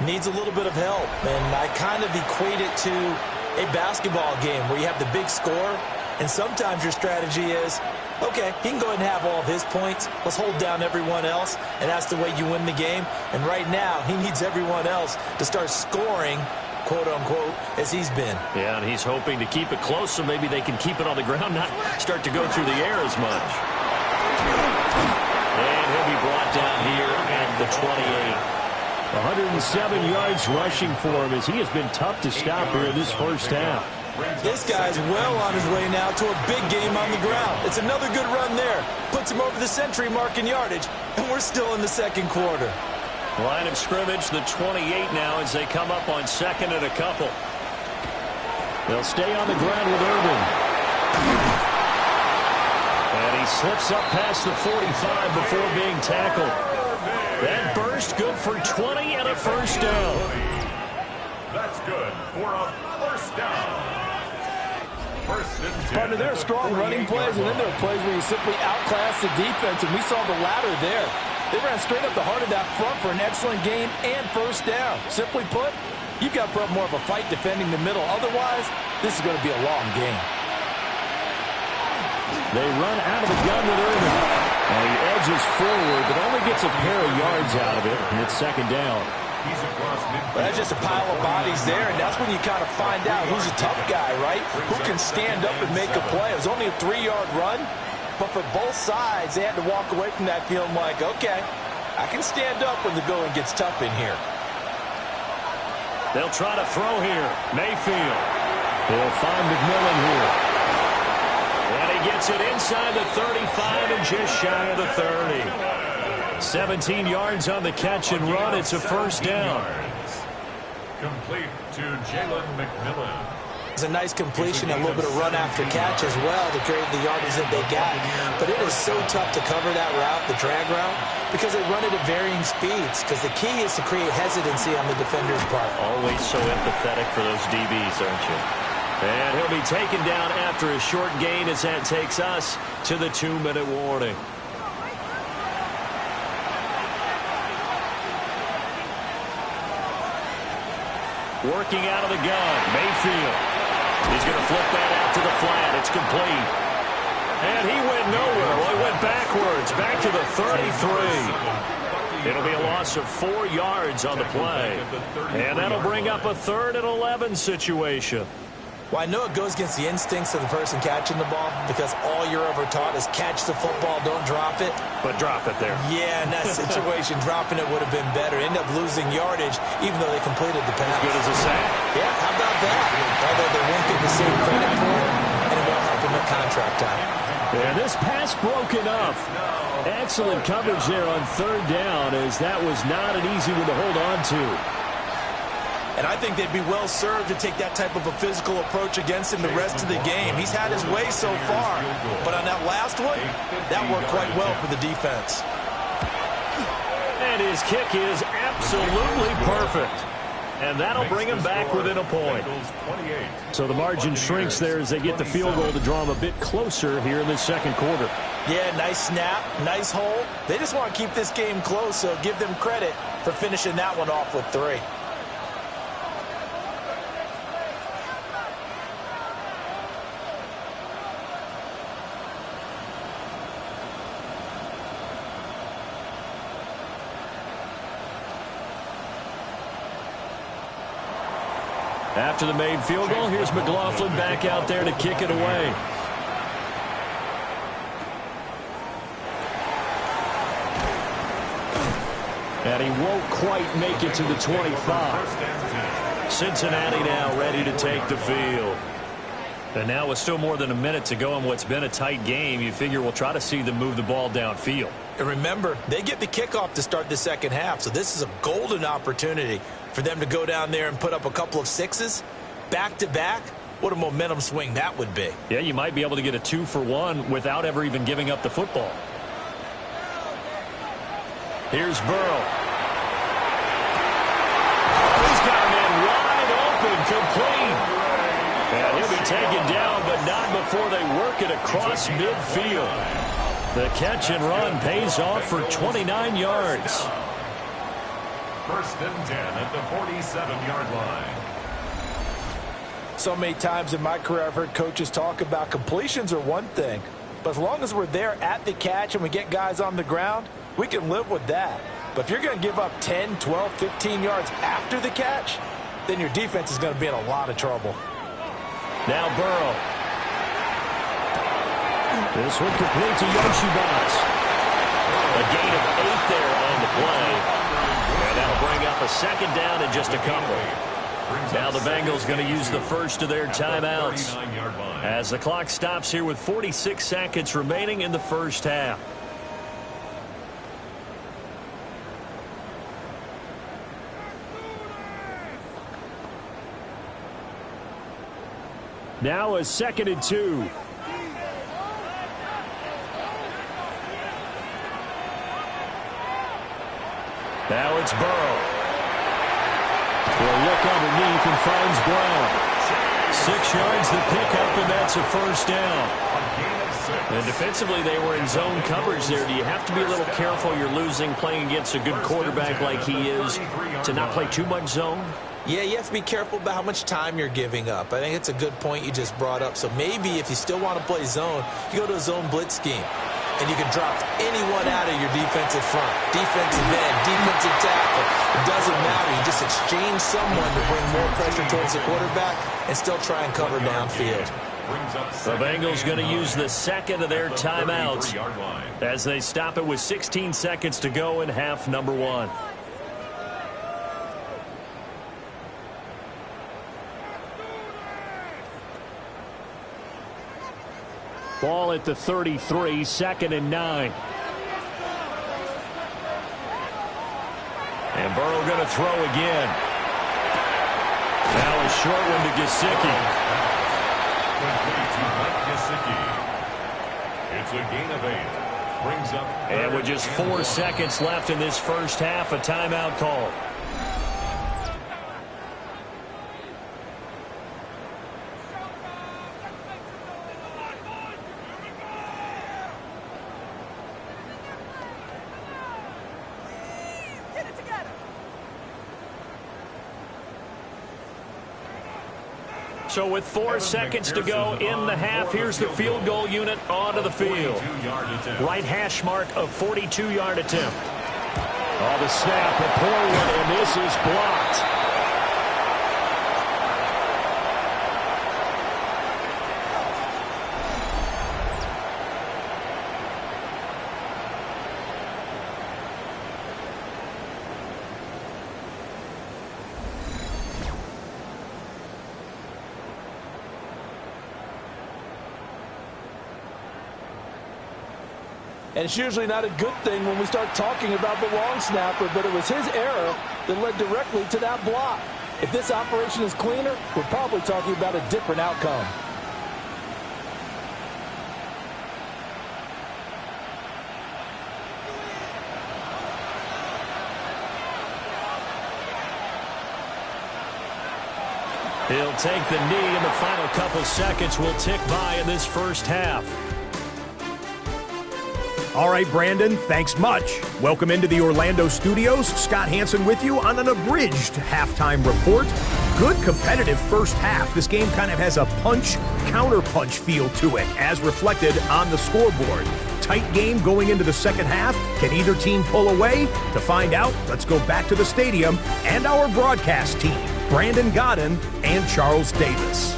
Needs a little bit of help, and I kind of equate it to a basketball game where you have the big score, and sometimes your strategy is, okay, he can go ahead and have all of his points. Let's hold down everyone else, and that's the way you win the game. And right now, he needs everyone else to start scoring, quote-unquote, as he's been. Yeah, and he's hoping to keep it close so maybe they can keep it on the ground, not start to go through the air as much. And he'll be brought down here at the 28. 107 yards rushing for him as he has been tough to stop here in this first half. This guy's well on his way now to a big game on the ground. It's another good run there. Puts him over the century mark in yardage, and we're still in the 2nd quarter. Line of scrimmage, the 28 now as they come up on 2nd and a couple. They'll stay on the ground with Irvin. And he slips up past the 45 before being tackled. That burst good for 20 and a first down. That's good for a first down. Partner, there are strong running plays, and then there are plays where you simply outclass the defense, and we saw the latter there. They ran straight up the heart of that front for an excellent gain and first down. Simply put, you've got to put up more of a fight defending the middle. Otherwise, this is going to be a long game. They run out of the gun with Irvin. And he edges forward, but only gets a pair of yards out of it, and it's 2nd down. Well, that's just a pile of bodies there, and that's when you kind of find out who's a tough guy, right? Who can stand up and make a play. It was only a 3-yard run, but for both sides, they had to walk away from that feeling like, okay, I can stand up when the going gets tough in here. They'll try to throw here. Mayfield. He'll find McMillan here. And he gets it inside the 35 and just shy of the 30. 17 yards on the catch and run. It's a first down. Complete to Jalen McMillan. It's a nice completion, a little bit of run after catch as well to create the yardage that they got. But it is so tough to cover that route, the drag route, because they run it at varying speeds. Because the key is to create hesitancy on the defender's part. Always so empathetic for those DBs, aren't you? And he'll be taken down after a short gain as that takes us to the 2-minute warning. Working out of the gun, Mayfield. He's going to flip that out to the flat. It's complete. And he went nowhere. Well, he went backwards, back to the 33. It'll be a loss of 4 yards on the play. And that'll bring up a 3rd and 11 situation. Well, I know it goes against the instincts of the person catching the ball because all you're ever taught is catch the football, don't drop it. But drop it there. Yeah, in that situation, dropping it would have been better. End up losing yardage even though they completed the pass. Good as a sack. Yeah, how about that? Although they won't get the same credit for it, and it won't help them at contract time. And this pass broken up. Excellent coverage there on 3rd down as that was not an easy one to hold on to. And I think they'd be well served to take that type of a physical approach against him the rest of the game. He's had his way so far. But on that last one, that worked quite well for the defense. And his kick is absolutely perfect. And that'll bring him back within a point. So the margin shrinks there as they get the field goal to draw him a bit closer here in the second quarter. Yeah, nice snap, nice hole. They just want to keep this game close, so give them credit for finishing that one off with 3. After the made field goal, here's McLaughlin back out there to kick it away. And he won't quite make it to the 25. Cincinnati now ready to take the field. And now with still more than a minute to go in what's been a tight game, you figure we'll try to see them move the ball downfield. And remember, they get the kickoff to start the second half, so this is a golden opportunity for them to go down there and put up a couple of 6s back-to-back. What a momentum swing that would be. Yeah, you might be able to get a 2-for-1 without ever even giving up the football. Here's Burrow. He's got a man wide open, complete. And he'll be taken down, but not before they work it across midfield. The catch and run pays off for 29 yards. 1st and 10 at the 47-yard line. So many times in my career I've heard coaches talk about completions are one thing, but as long as we're there at the catch and we get guys on the ground, we can live with that. But if you're going to give up 10, 12, 15 yards after the catch, then your defense is going to be in a lot of trouble. Now Burrow. This one complete to Yoshibas. A gain of 8 there on the play. And that'll bring up a 2nd down and just a couple. Now the Bengals going to use the first of their timeouts as the clock stops here with 46 seconds remaining in the first half. Now a 2nd and 2. Now it's Burrow. He'll look underneath and finds Brown. 6 yards the pickup, and that's a first down. And defensively, they were in zone coverage there. Do you have to be a little careful? You're losing playing against a good quarterback like he is to not play too much zone? Yeah, you have to be careful about how much time you're giving up. I think it's a good point you just brought up. So maybe if you still want to play zone, you go to a zone blitz scheme. And you can drop anyone out of your defensive front. Defensive end, defensive tackle. It doesn't matter. You just exchange someone to bring more pressure towards the quarterback and still try and cover downfield. The Bengals going to use the 2nd of their timeouts as they stop it with 16 seconds to go in half number 1. Ball at the 33, 2nd and 9. And Burrow going to throw again. Now a short one to Gesicki. It's a gain of 8. Brings up. And with just 4 seconds left in this first half, a timeout call. So with 4 seconds to go in the half, here's the field goal unit onto the field. Right hash mark of 42-yard attempt. Oh, the snap, a poor one, and this is blocked. And it's usually not a good thing when we start talking about the long snapper, but it was his error that led directly to that block. If this operation is cleaner, we're probably talking about a different outcome. He'll take the knee, and the final couple seconds will tick by in this first half. All right, Brandon, thanks much. Welcome into the Orlando studios. Scott Hansen with you on an abridged halftime report. Good competitive first half. This game kind of has a punch-counter-punch feel to it, as reflected on the scoreboard. Tight game going into the second half. Can either team pull away? To find out, let's go back to the stadium and our broadcast team, Brandon Godden and Charles Davis.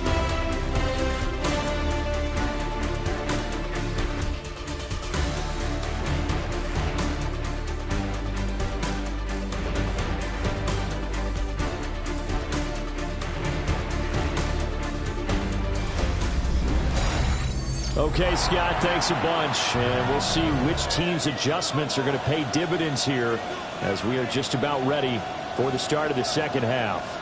Okay, Scott, thanks a bunch. And we'll see which team's adjustments are going to pay dividends here as we are just about ready for the start of the second half.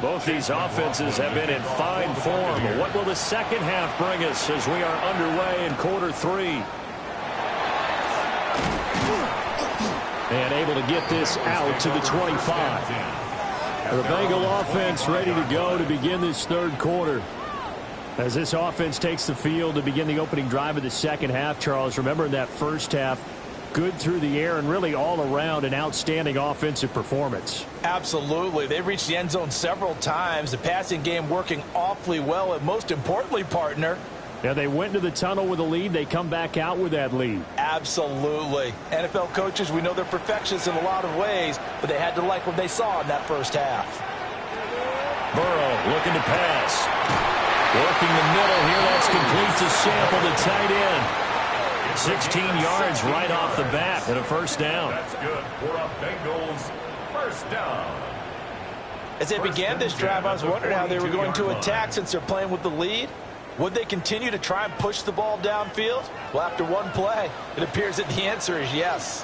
Both these offenses have been in fine form. What will the second half bring us as we are underway in quarter 3? And able to get this out to the 25. The Bengal offense ready to go to begin this third quarter. As this offense takes the field to begin the opening drive of the second half, Charles, remember in that first half, good through the air and really all around an outstanding offensive performance. Absolutely. They reached the end zone several times. The passing game working awfully well. And most importantly, partner, yeah, they went into the tunnel with a lead. They come back out with that lead. Absolutely. NFL coaches, we know they're perfectionists in a lot of ways, but they had to like what they saw in that first half. Burrow looking to pass. Working the middle here. That's complete to Sample, the tight end. 16 yards right off the bat and a first down. That's good for a Bengals first down. As they began this drive, I was wondering how they were going to attack since they're playing with the lead. Would they continue to try and push the ball downfield? Well, after one play, it appears that the answer is yes.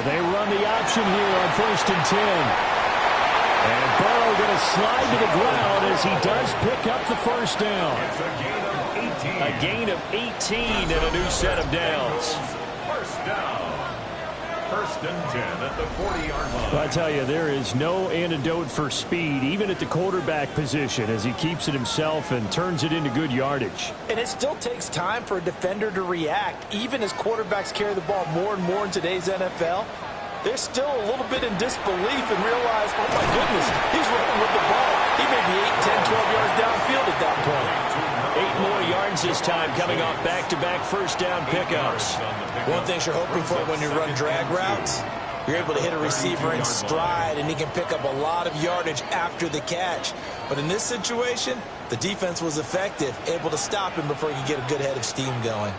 They run the option here on 1st and 10. And Burrow going to slide to the ground as he does pick up the first down. It's a gain of 18. A gain of 18 and a new set of downs. First down. 1st and 10 at the 40-yard line. I tell you, there is no antidote for speed, even at the quarterback position, as he keeps it himself and turns it into good yardage. And it still takes time for a defender to react, even as quarterbacks carry the ball more and more in today's NFL. They're still a little bit in disbelief and realize, oh my goodness, he's running with the ball. He may be 8, 10, 12 yards downfield at that point. 8 more yards this time, coming off back-to-back first down pickups. One thing you're hoping for when you run drag routes, you're able to hit a receiver in stride, and he can pick up a lot of yardage after the catch. But in this situation, the defense was effective, able to stop him before he could get a good head of steam going.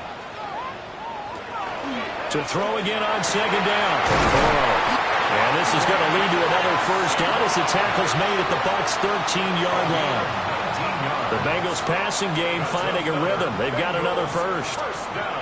To throw again on second down. And this is going to lead to another first down as the tackle's made at the Bucs' 13-yard line. The Bengals passing game finding a rhythm. They've got another first.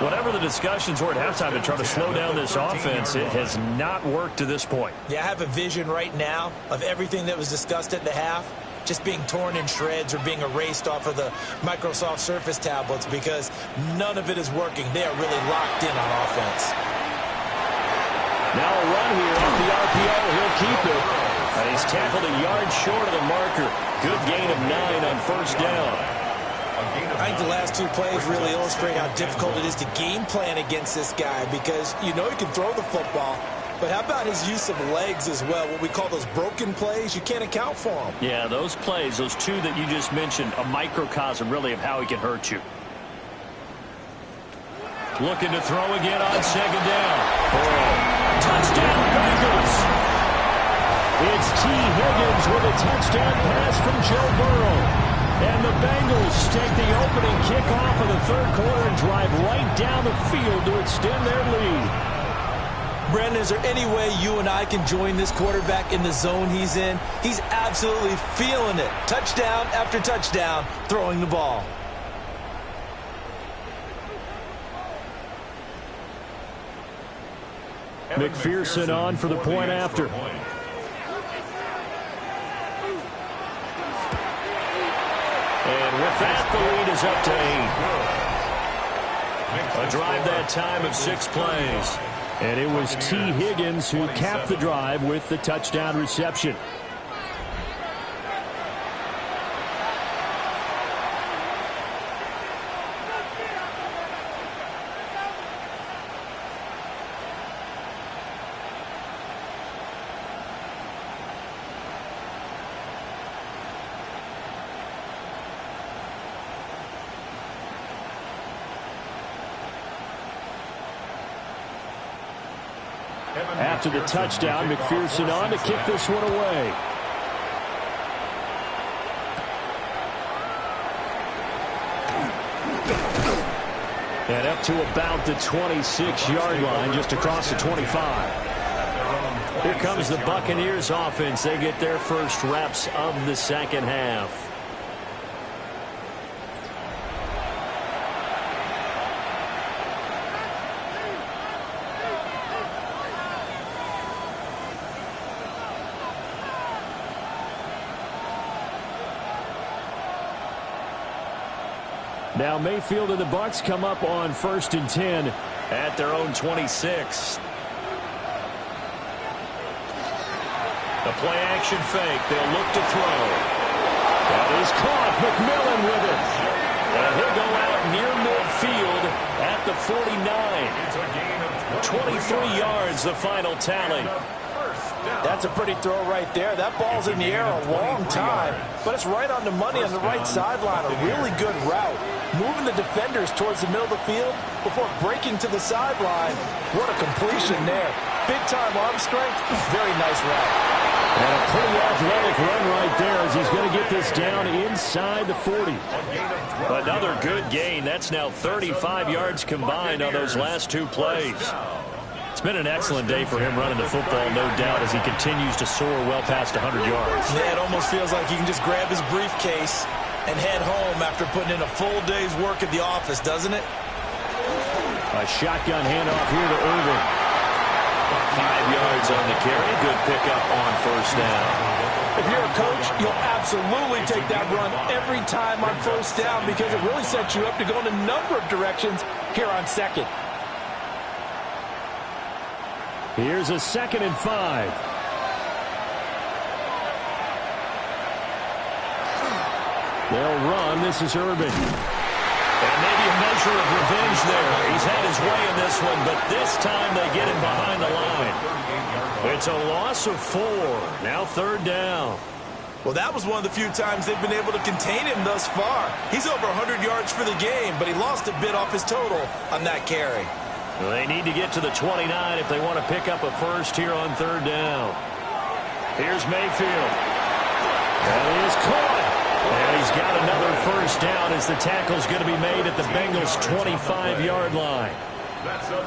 Whatever the discussions were at halftime to try to slow down this offense, it has not worked to this point. Yeah, I have a vision right now of everything that was discussed at the half just being torn in shreds or being erased off of the Microsoft Surface tablets because none of it is working. They are really locked in on offense. Now a run here off the RPO. He'll keep it. And he's tackled a yard short of the marker. Good gain of 9 on first down. I think the last two plays really illustrate how difficult it is to game plan against this guy because you know he can throw the football, but how about his use of legs as well? What we call those broken plays, you can't account for them. Yeah, those plays, those two that you just mentioned, a microcosm really of how he can hurt you. Looking to throw again on second down. Touchdown Bengals! It's T. Higgins with a touchdown pass from Joe Burrow. And the Bengals take the opening kickoff of the third quarter and drive right down the field to extend their lead. Brandon, is there any way you and I can join this quarterback in the zone he's in? He's absolutely feeling it. Touchdown after touchdown, throwing the ball. McPherson on for the point after. And with that, the lead is up to 8. A drive that time of 6 plays. And it was T. Higgins who capped the drive with the touchdown reception. After the touchdown, McPherson on to kick this one away. And up to about the 26-yard line, just across the 25. Here comes the Buccaneers offense. They get their first reps of the second half. Now Mayfield and the Bucs come up on 1st and 10 at their own 26. The play action fake. They'll look to throw. That is caught. McMillan with it. And he'll go out near midfield at the 49. 23 yards, the final tally. That's a pretty throw right there. That ball's in the air a long time, but it's right on the money on the right sideline. A really good route. Moving the defenders towards the middle of the field before breaking to the sideline. What a completion there. Big-time arm strength. Very nice route. And a pretty athletic run right there as he's going to get this down inside the 40. Another good gain. That's now 35 yards combined on those last 2 plays. It's been an excellent day for him running the football, no doubt, as he continues to soar well past 100 yards. Yeah, it almost feels like he can just grab his briefcase and head home after putting in a full day's work at the office, doesn't it? A shotgun handoff here to Irvin. 5 yards on the carry. Good pickup on first down. If you're a coach, you'll absolutely take that run every time on first down because it really sets you up to go in a number of directions here on second. Here's a 2nd and 5. They'll run. This is Urban. And maybe a measure of revenge there. He's had his way in this one, but this time they get him behind the line. It's a loss of 4. Now 3rd down. Well, that was one of the few times they've been able to contain him thus far. He's over 100 yards for the game, but he lost a bit off his total on that carry. Well, they need to get to the 29 if they want to pick up a first here on third down. Here's Mayfield. And he is caught. And he's got another first down as the tackle's going to be made at the Bengals' 25-yard line.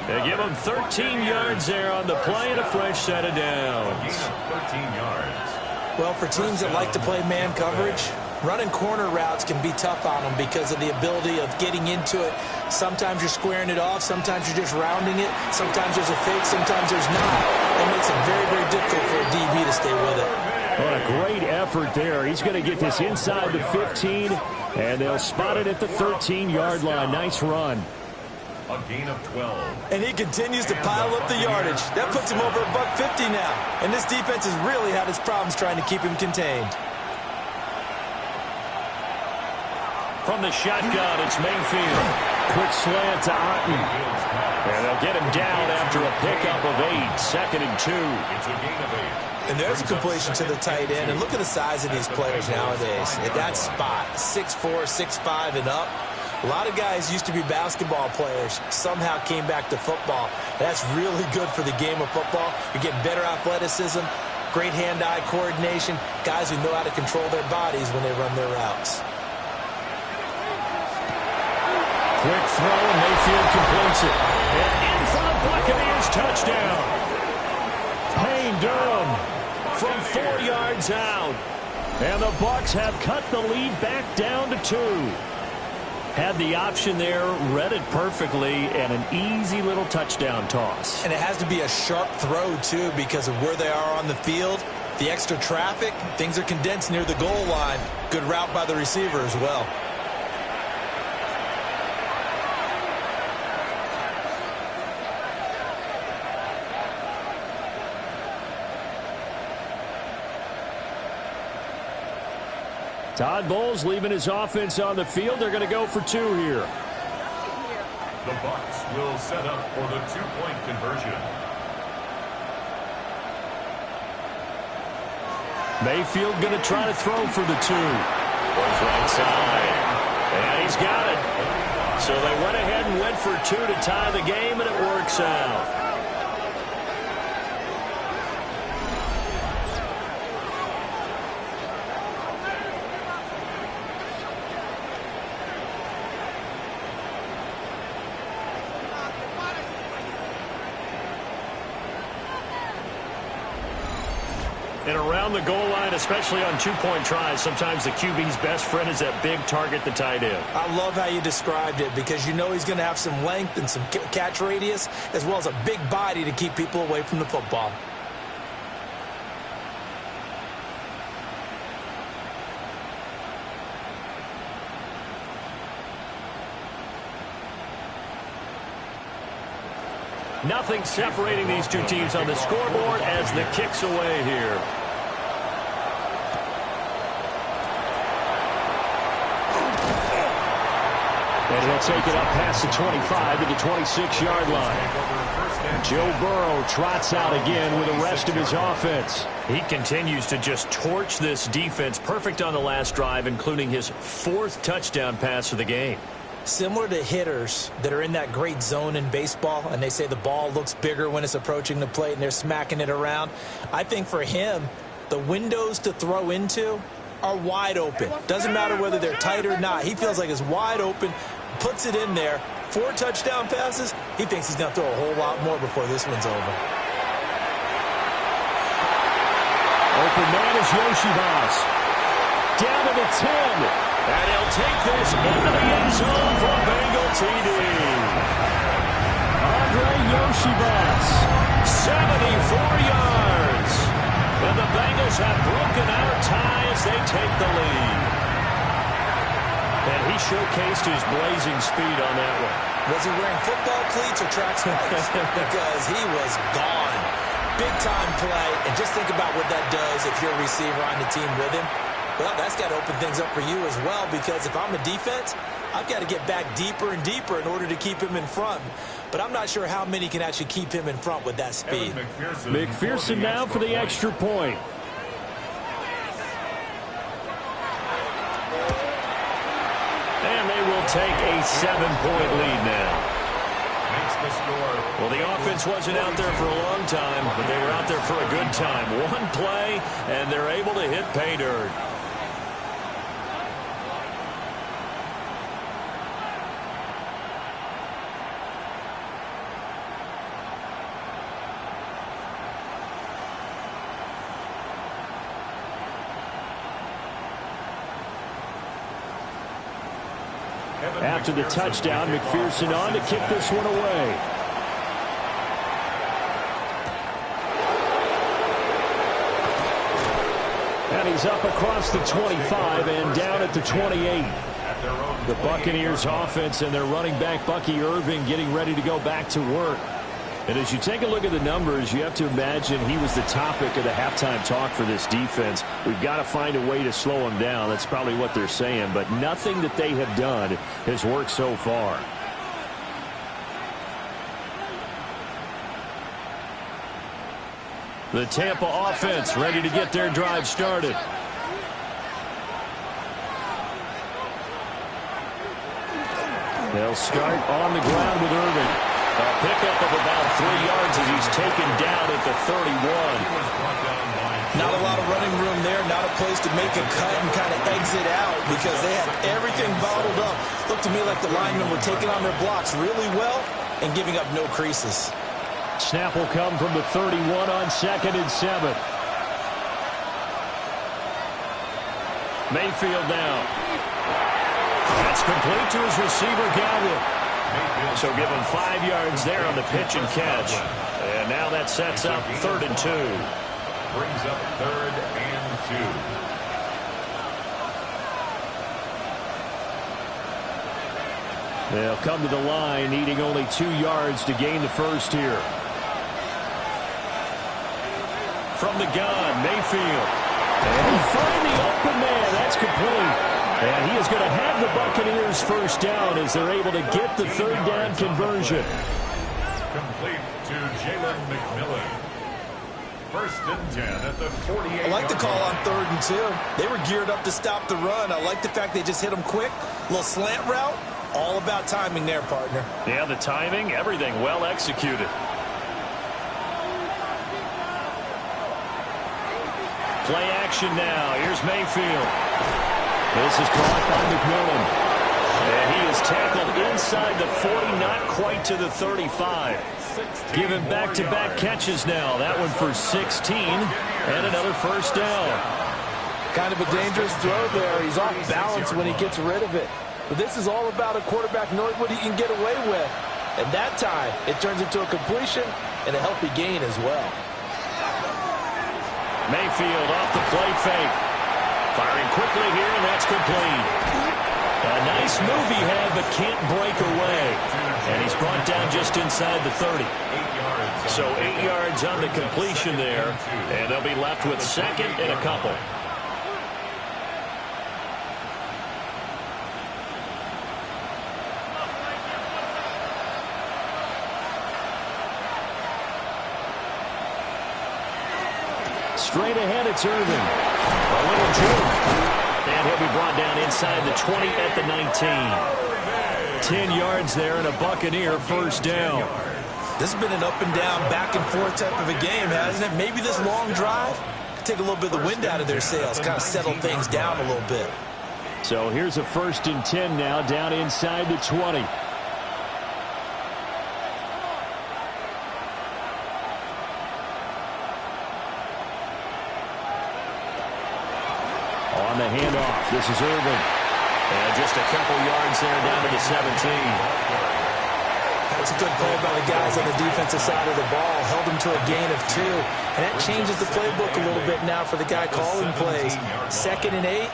They give him 13 yards there on the play and a fresh set of downs. 13 yards. Well, for teams that like to play man coverage, running corner routes can be tough on them because of the ability of getting into it. Sometimes you're squaring it off. Sometimes you're just rounding it. Sometimes there's a fake. Sometimes there's not. It makes it very, very difficult for a DB to stay with it. What a great effort there. He's going to get this inside the 15, and they'll spot it at the 13-yard line. Nice run. A gain of 12. And he continues to pile up the yardage. That puts him over $150 now. And this defense has really had its problems trying to keep him contained. From the shotgun, it's Mayfield. Quick slant to Otten. And they'll get him down after a pickup of 8. 2nd and 2. It's a gain of 8. And there's a completion to the tight end. And look at the size of these players nowadays. At that spot, 6'4", 6'5", and up. A lot of guys used to be basketball players, somehow came back to football. That's really good for the game of football. You're getting better athleticism, great hand-eye coordination, guys who know how to control their bodies when they run their routes. Quick throw, and Mayfield completes it. And in for the Buccaneers touchdown. Payne Durham from 4 yards out. And the Bucs have cut the lead back down to 2. Had the option there, read it perfectly, and an easy little touchdown toss. And it has to be a sharp throw, too, because of where they are on the field. The extra traffic, things are condensed near the goal line. Good route by the receiver as well. Todd Bowles leaving his offense on the field. They're going to go for 2 here. The Bucs will set up for the 2-point conversion. Mayfield going to try to throw for the 2. Goes right side. And he's got it. So they went ahead and went for 2 to tie the game, and it works out. And around the goal line, especially on 2-point tries, sometimes the QB's best friend is that big target, the tight end. I love how you described it because you know he's going to have some length and some catch radius as well as a big body to keep people away from the football. Nothing separating these two teams on the scoreboard as the kick's away here. And he'll take it up past the 25 to the 26-yard line. Joe Burrow trots out again with the rest of his offense. He continues to just torch this defense. Perfect on the last drive, including his 4th touchdown pass of the game. Similar to hitters that are in that great zone in baseball, and they say the ball looks bigger when it's approaching the plate and they're smacking it around. I think for him, the windows to throw into are wide open. Doesn't matter whether they're tight or not. He feels like it's wide open, puts it in there. 4 touchdown passes. He thinks he's going to throw a whole lot more before this one's over. Open man is Yoshibas. Down to the 10. And he'll take this into the end zone for a Bengal TD. Andre Yoshibas, 74 yards. And the Bengals have broken our tie as they take the lead. And he showcased his blazing speed on that one. Was he wearing football cleats or track spikes? Because he was gone. Big-time play. And just think about what that does if you're a receiver on the team with him. Well, that's got to open things up for you as well, because if I'm a defense, I've got to get back deeper and deeper in order to keep him in front. But I'm not sure how many can actually keep him in front with that speed. McPherson now for the extra point. And they will take a 7-point lead now. Makes the score. Well, the offense wasn't out there for a long time, but they were out there for a good time. One play, and they're able to hit pay dirt. After the touchdown, McPherson on to kick this one away. And he's up across the 25 and down at the 28. The Buccaneers offense and their running back Bucky Irving getting ready to go back to work. And as you take a look at the numbers, you have to imagine he was the topic of the halftime talk for this defense. We've got to find a way to slow him down. That's probably what they're saying. But nothing that they have done has worked so far. The Tampa offense ready to get their drive started. They'll start on the ground with Irving. A pickup of about 3 yards as he's taken down at the 31. Not a lot of running room there, not a place to make a cut and kind of exit out because they had everything bottled up. Looked to me like the linemen were taking on their blocks really well and giving up no creases. Snap will come from the 31 on 2nd and 7. Mayfield now. That's complete to his receiver, Galvin. So give him 5 yards there on the pitch and catch. And now that sets up 3rd and 2. Brings up 3rd and 2. They'll come to the line, needing only 2 yards to gain the first here. From the gun, Mayfield. And he find the open man. That's complete. And he is going to have the Buccaneers first down as they're able to get the 3rd down conversion. Complete to Jalen McMillan. 1st and 10 at the 48. I like the call on 3rd and 2. They were geared up to stop the run. I like the fact they just hit them quick. Little slant route. All about timing there, partner. Yeah, the timing, everything well executed. Play action now. Here's Mayfield. This is caught by McMillan. And he is tackled inside the 40, not quite to the 35. Given back-to-back catches now. That one for 16 and another first down. Kind of a dangerous throw there. He's off balance when he gets rid of it. But this is all about a quarterback knowing what he can get away with. And that time, it turns into a completion and a healthy gain as well. Mayfield off the play fake. Firing quickly here, and that's complete. A nice move he had, but can't break away. And he's brought down just inside the 30. So 8 yards on the completion there, and they'll be left with 2nd and a couple. Straight ahead, it's Irving. A little juke. And he'll be brought down inside the 20 at the 19. 10 yards there and a Buccaneer first down. This has been an up and down, back and forth type of a game, hasn't it? Maybe this long drive could take a little bit of the wind out of their sails, kind of settle things down a little bit. So here's a 1st and 10 now, down inside the 20. On the handoff, this is Irving. And just a couple yards there down to the 17. That's a good play by the guys on the defensive side of the ball. Held them to a gain of 2. And that changes the playbook a little bit now for the guy calling plays. 2nd and 8.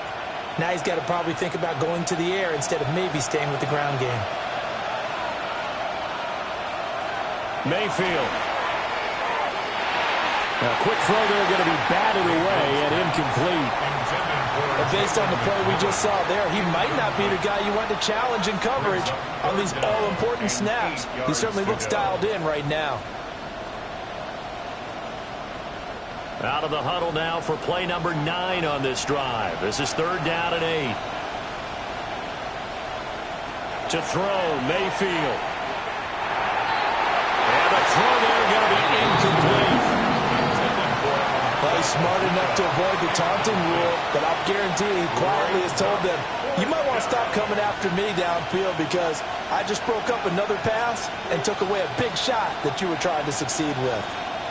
Now he's got to probably think about going to the air instead of maybe staying with the ground game. Mayfield. A quick throw there, going to be batted away and incomplete. But based on the play we just saw there, he might not be the guy you want to challenge in coverage on these all-important snaps. He certainly looks dialed in right now. Out of the huddle now for play number 9 on this drive. This is 3rd down and 8. To throw, Mayfield. throw there going to be incomplete. Well, he's smart enough to avoid the taunting rule, but I'll guarantee he quietly has told them, you might want to stop coming after me downfield because I just broke up another pass and took away a big shot that you were trying to succeed with.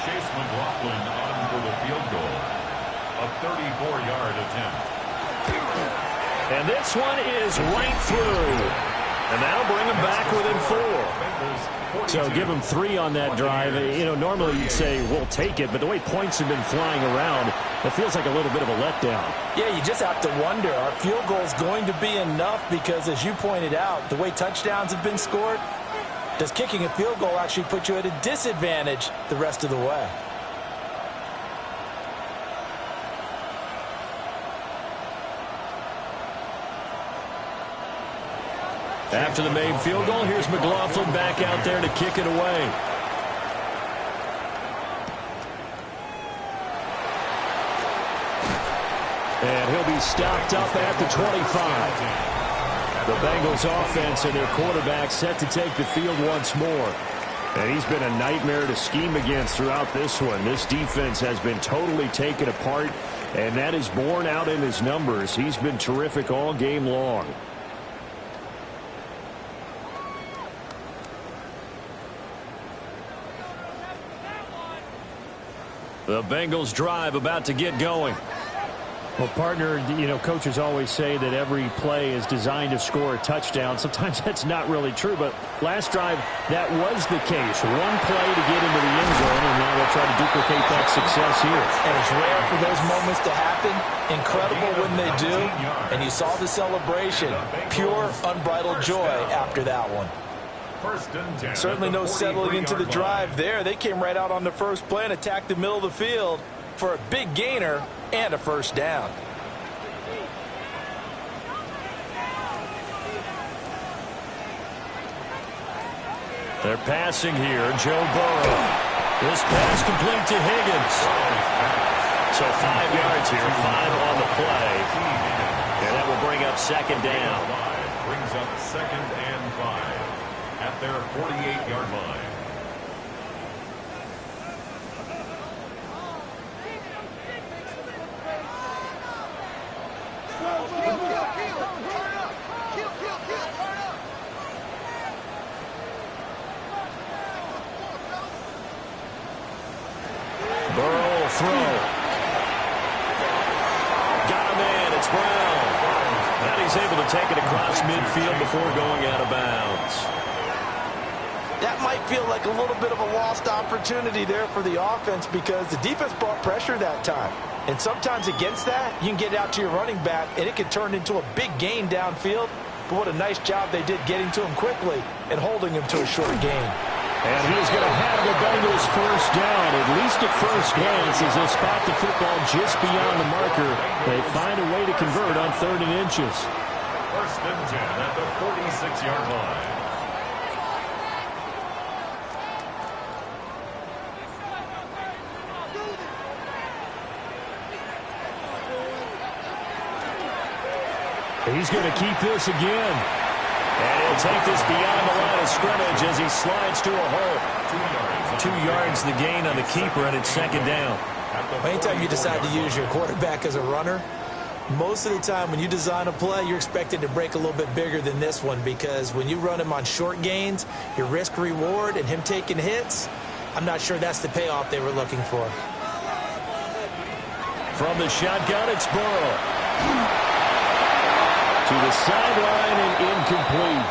Chase McLaughlin on for the field goal. A 34-yard attempt. And this one is right through. And that'll bring him back within 4. So give him 3 on that drive. You know, normally you'd say, we'll take it, but the way points have been flying around, it feels like a little bit of a letdown. Yeah, you just have to wonder, are field goals going to be enough? Because as you pointed out, the way touchdowns have been scored, does kicking a field goal actually put you at a disadvantage the rest of the way? After the made field goal, here's McLaughlin back out there to kick it away. And he'll be stopped up at the 25. The Bengals offense and their quarterback set to take the field once more. And he's been a nightmare to scheme against throughout this one. This defense has been totally taken apart, and that is borne out in his numbers. He's been terrific all game long. The Bengals drive about to get going. Well, partner, you know, coaches always say that every play is designed to score a touchdown. Sometimes that's not really true, but last drive, that was the case. One play to get into the end zone, and now they'll try to duplicate that success here. And it's rare for those moments to happen. Incredible when they do. And you saw the celebration. Pure, unbridled joy after that one. Certainly no settling into the drive there. They came right out on the first play and attacked the middle of the field for a big gainer and a first down. They're passing here. Joe Burrow. This pass complete to Higgins. So 5 yards here, 5 on the play. And that will bring up second down. Brings up 2nd and 5 at their 48-yard line. Burrow will throw. Got him in. It's Brown. And he's able to take it across midfield before going out of bounds. That might feel like a little bit of a lost opportunity there for the offense because the defense brought pressure that time. And sometimes against that, you can get out to your running back, and it can turn into a big gain downfield. But what a nice job they did getting to him quickly and holding him to a short gain. And he's going to have the Bengals first down, at least at first glance, as they spot the football just beyond the marker. They find a way to convert on 3rd and inches. 1st and 10 at the 46-yard line. He's going to keep this again. And he'll take this beyond the line of scrimmage as he slides to a hole. 2 yards the gain on the keeper, and it's 2nd down. Anytime you decide to use your quarterback as a runner, most of the time when you design a play, you're expected to break a little bit bigger than this one because when you run him on short gains, your risk-reward and him taking hits, I'm not sure that's the payoff they were looking for. From the shotgun, it's Burrow. To the sideline and incomplete.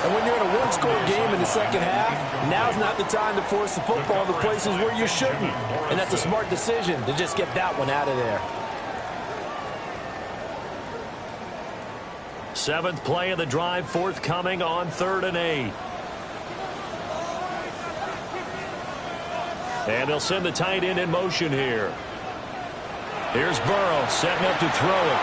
And when you're in a one-score game in the second half, now's not the time to force the football to places where you shouldn't. And that's a smart decision to just get that one out of there. 7th play of the drive forthcoming on 3rd and 8. And they'll send the tight end in motion here. Here's Burrow setting up to throw it.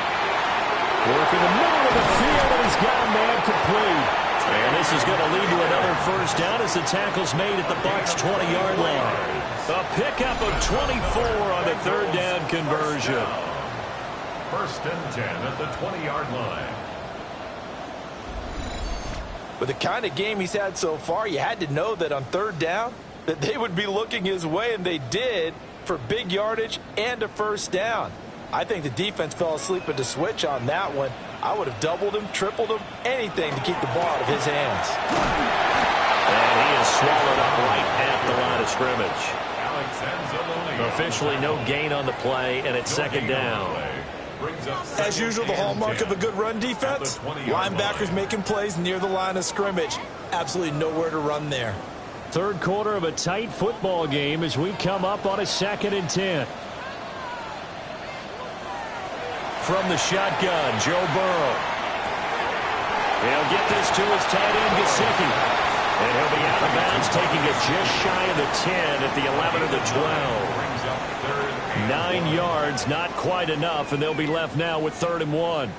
Working the middle of the field, and he's got a man complete. And this is going to lead to another first down as the tackle's made at the Bucs' 20-yard line. A pickup of 24 on the 3rd down conversion. 1st and 10 at the 20-yard line. With the kind of game he's had so far, you had to know that on 3rd down, that they would be looking his way, and they did, for big yardage and a first down. I think the defense fell asleep at the switch on that one. I would have doubled him, tripled him, anything to keep the ball out of his hands. And he is swallowed up right at the line of scrimmage. Officially no gain on the play, and it's second down. As usual, the hallmark of a good run defense, linebackers making plays near the line of scrimmage. Absolutely nowhere to run there. Third quarter of a tight football game as we come up on a 2nd and 10. From the shotgun, Joe Burrow. He'll get this to his tight end, Gesicki. And he'll be out of bounds, taking it just shy of the 10 at the 11 of the 12. 9 yards, not quite enough, and they'll be left now with 3rd and 1.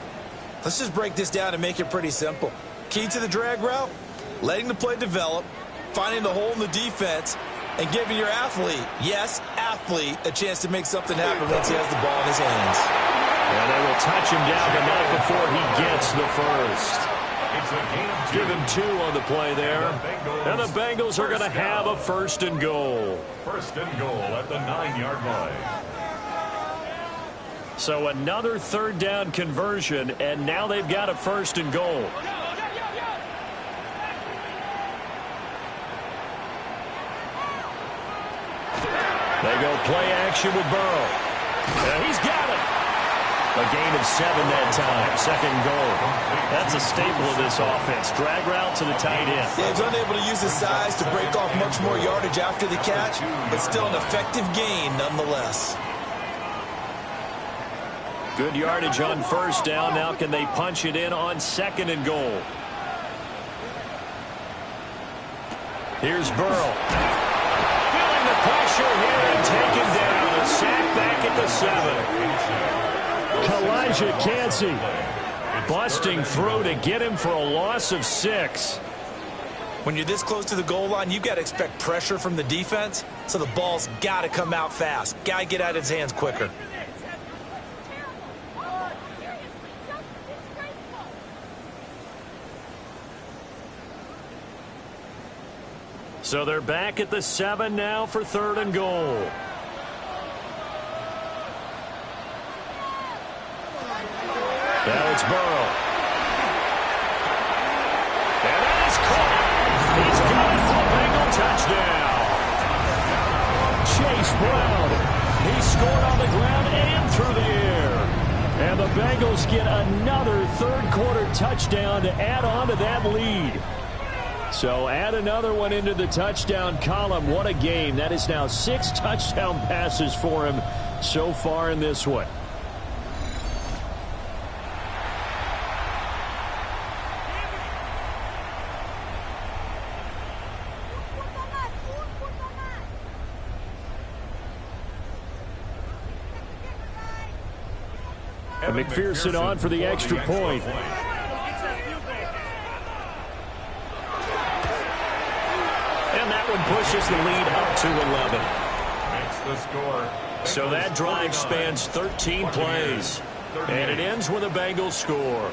Let's just break this down and make it pretty simple. Key to the drag route, letting the play develop, finding the hole in the defense, and giving your athlete, yes, athlete, a chance to make something happen once he has the ball in his hands. And they will touch him down, but not before he gets the first. Give him 2 on the play there. And the Bengals are going to have a 1st and goal. 1st and goal at the 9-yard line. So another 3rd down conversion, and now they've got a 1st and goal. They go play action with Burrow. And he's got it. A gain of 7 that time. 2nd goal. That's a staple of this offense. Drag route to the tight end. Yeah, he's unable to use his size to break off much more yardage after the catch, but still an effective gain nonetheless. Good yardage on 1st down. Now can they punch it in on 2nd and goal? Here's Burrow. Feeling the pressure here and taken down. A sack back at the 7. Kalijah Kancey busting through to get him for a loss of 6. When you're this close to the goal line, you've got to expect pressure from the defense, so the ball's got to come out fast. Got to get out of his hands quicker. So they're back at the 7 now for 3rd and goal. Now it's Burrow. And that is caught. He's got it for a Bengal touchdown. Chase Brown. He scored on the ground and through the air. And the Bengals get another 3rd quarter touchdown to add on to that lead. So add another one into the touchdown column. What a game. That is now 6 touchdown passes for him so far in this one. And McPherson on for the extra point. And that one pushes the lead up to 11. Makes the score. So that drive spans 13 plays. And it ends with a Bengals score.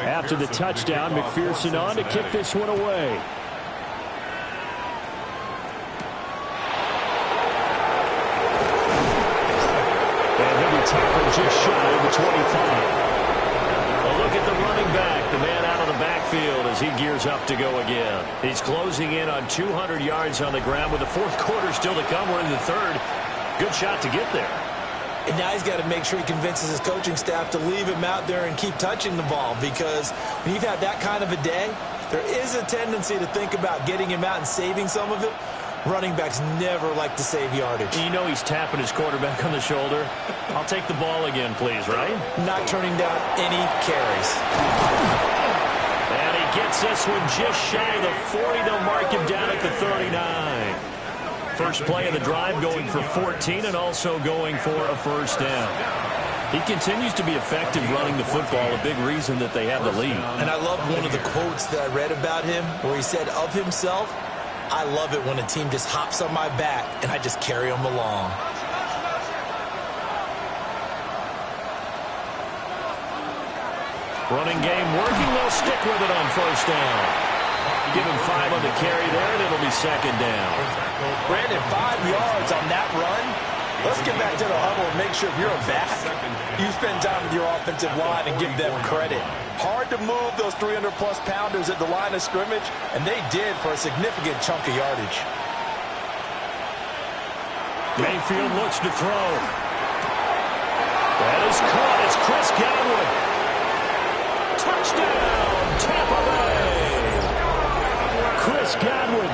After the touchdown, McPherson on to kick this one away. And he'll be tackled just shy of the 25. A look at the running back, the man out of the backfield as he gears up to go again. He's closing in on 200 yards on the ground with the 4th quarter still to come. We're in the 3rd. Good shot to get there. And now he's got to make sure he convinces his coaching staff to leave him out there and keep touching the ball, because when you've had that kind of a day, there is a tendency to think about getting him out and saving some of it. Running backs never like to save yardage. You know he's tapping his quarterback on the shoulder. I'll take the ball again, please, right? Not turning down any carries. And he gets this one just shy of the 40. They'll mark him down at the 39. First play of the drive going for 14 and also going for a 1st down. He continues to be effective running the football, a big reason that they have the lead. And I love one of the quotes that I read about him where he said of himself, "I love it when a team just hops on my back and I just carry them along." Running game working. They'll stick with it on first down. Give him 5 on the carry there, and it'll be second down. Brandon, 5 yards on that run. Let's get back to the huddle and make sure if you're a back, you spend time with your offensive line and give them credit. Hard to move those 300-plus pounders at the line of scrimmage, and they did for a significant chunk of yardage. Mayfield looks to throw. That is caught. It's Chris Godwin. Touchdown, Tampa Bay. Chris Godwin,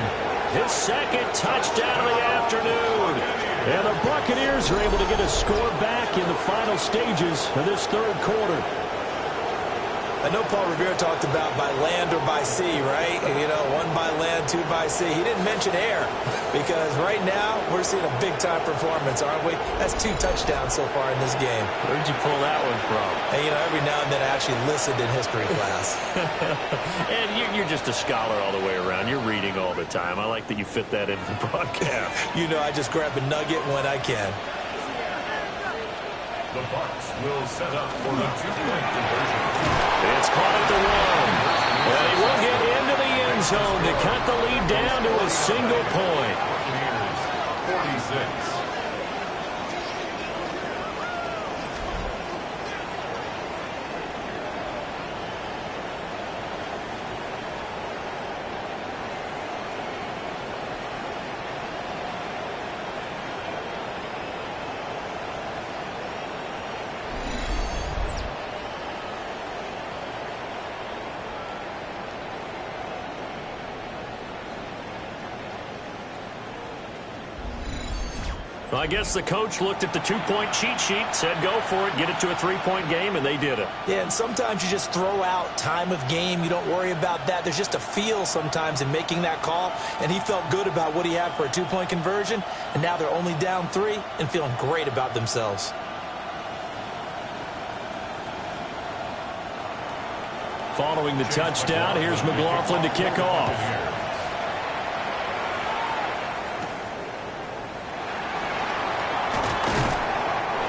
his second touchdown of the afternoon. And the Buccaneers are able to get a score back in the final stages of this third quarter. I know Paul Revere talked about by land or by sea, right? You know, 1 by land, 2 by sea. He didn't mention air because right now we're seeing a big-time performance, aren't we? That's 2 touchdowns so far in this game. Where'd you pull that one from? And, you know, every now and then I actually listened in history class. And you're just a scholar all the way around. You're reading all the time. I like that you fit that into the broadcast. You know, I just grab a nugget when I can. The Bucs will set up for the 2-point conversion. It's caught at the 1. And he will get into the end zone to cut the lead down to a single point. Buccaneers, 46. Well, I guess the coach looked at the 2-point cheat sheet, said go for it, get it to a 3-point game, and they did it. Yeah, and sometimes you just throw out time of game. You don't worry about that. There's just a feel sometimes in making that call, and he felt good about what he had for a 2-point conversion, and now they're only down 3 and feeling great about themselves. Following the touchdown, here's McLaughlin to kick off.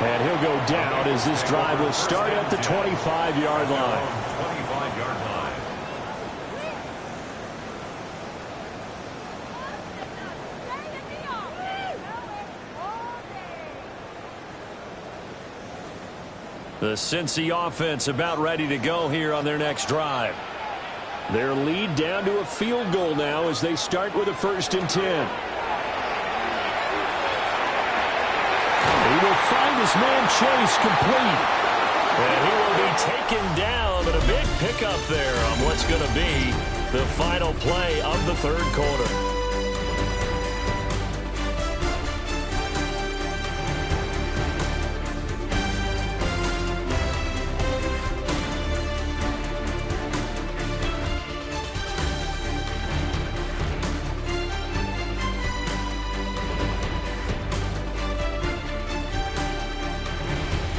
And he'll go down as this drive will start at the 25-yard line. 25-yard line. The Cincy offense about ready to go here on their next drive. Their lead down to a field goal now as they start with a 1st and 10. He will find his man Chase complete. And he will be taken down, but a big pickup there on what's going to be the final play of the third quarter.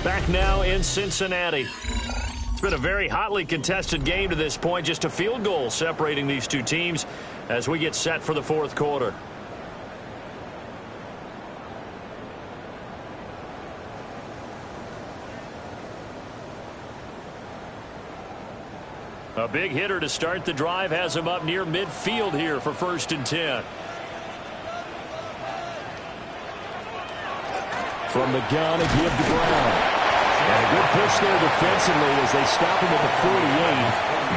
Back now in Cincinnati. It's been a very hotly contested game to this point. Just a field goal separating these two teams as we get set for the fourth quarter. A big hitter to start the drive has him up near midfield here for 1st and 10. From the gun, a give to Brown. And a good push there defensively as they stop him at the 48.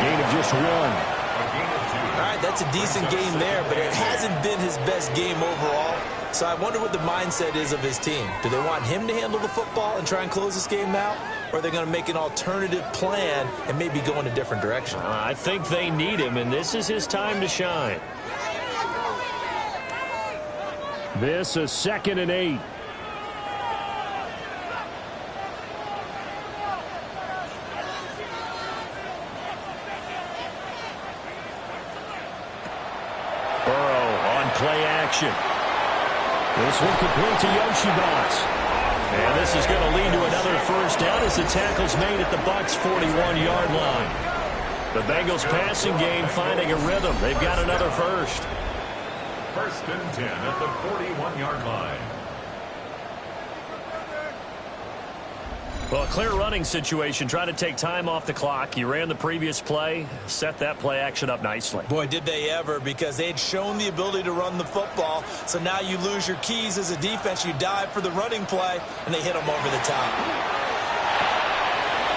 Gain of just 1. All right, that's a decent game there, but it hasn't been his best game overall. So I wonder what the mindset is of his team. Do they want him to handle the football and try and close this game out? Or are they going to make an alternative plan and maybe go in a different direction? I think they need him, and this is his time to shine. This is 2nd and 8. Play action. This one complete to Yoshibas. And this is going to lead to another first down as the tackle's made at the Bucs' 41-yard line. The Bengals passing game finding a rhythm. They've got another first. First and 10 at the 41-yard line. Well, a clear running situation, trying to take time off the clock. You ran the previous play, set that play action up nicely. Boy, did they ever, because they had shown the ability to run the football. So now you lose your keys as a defense. You dive for the running play, and they hit them over the top.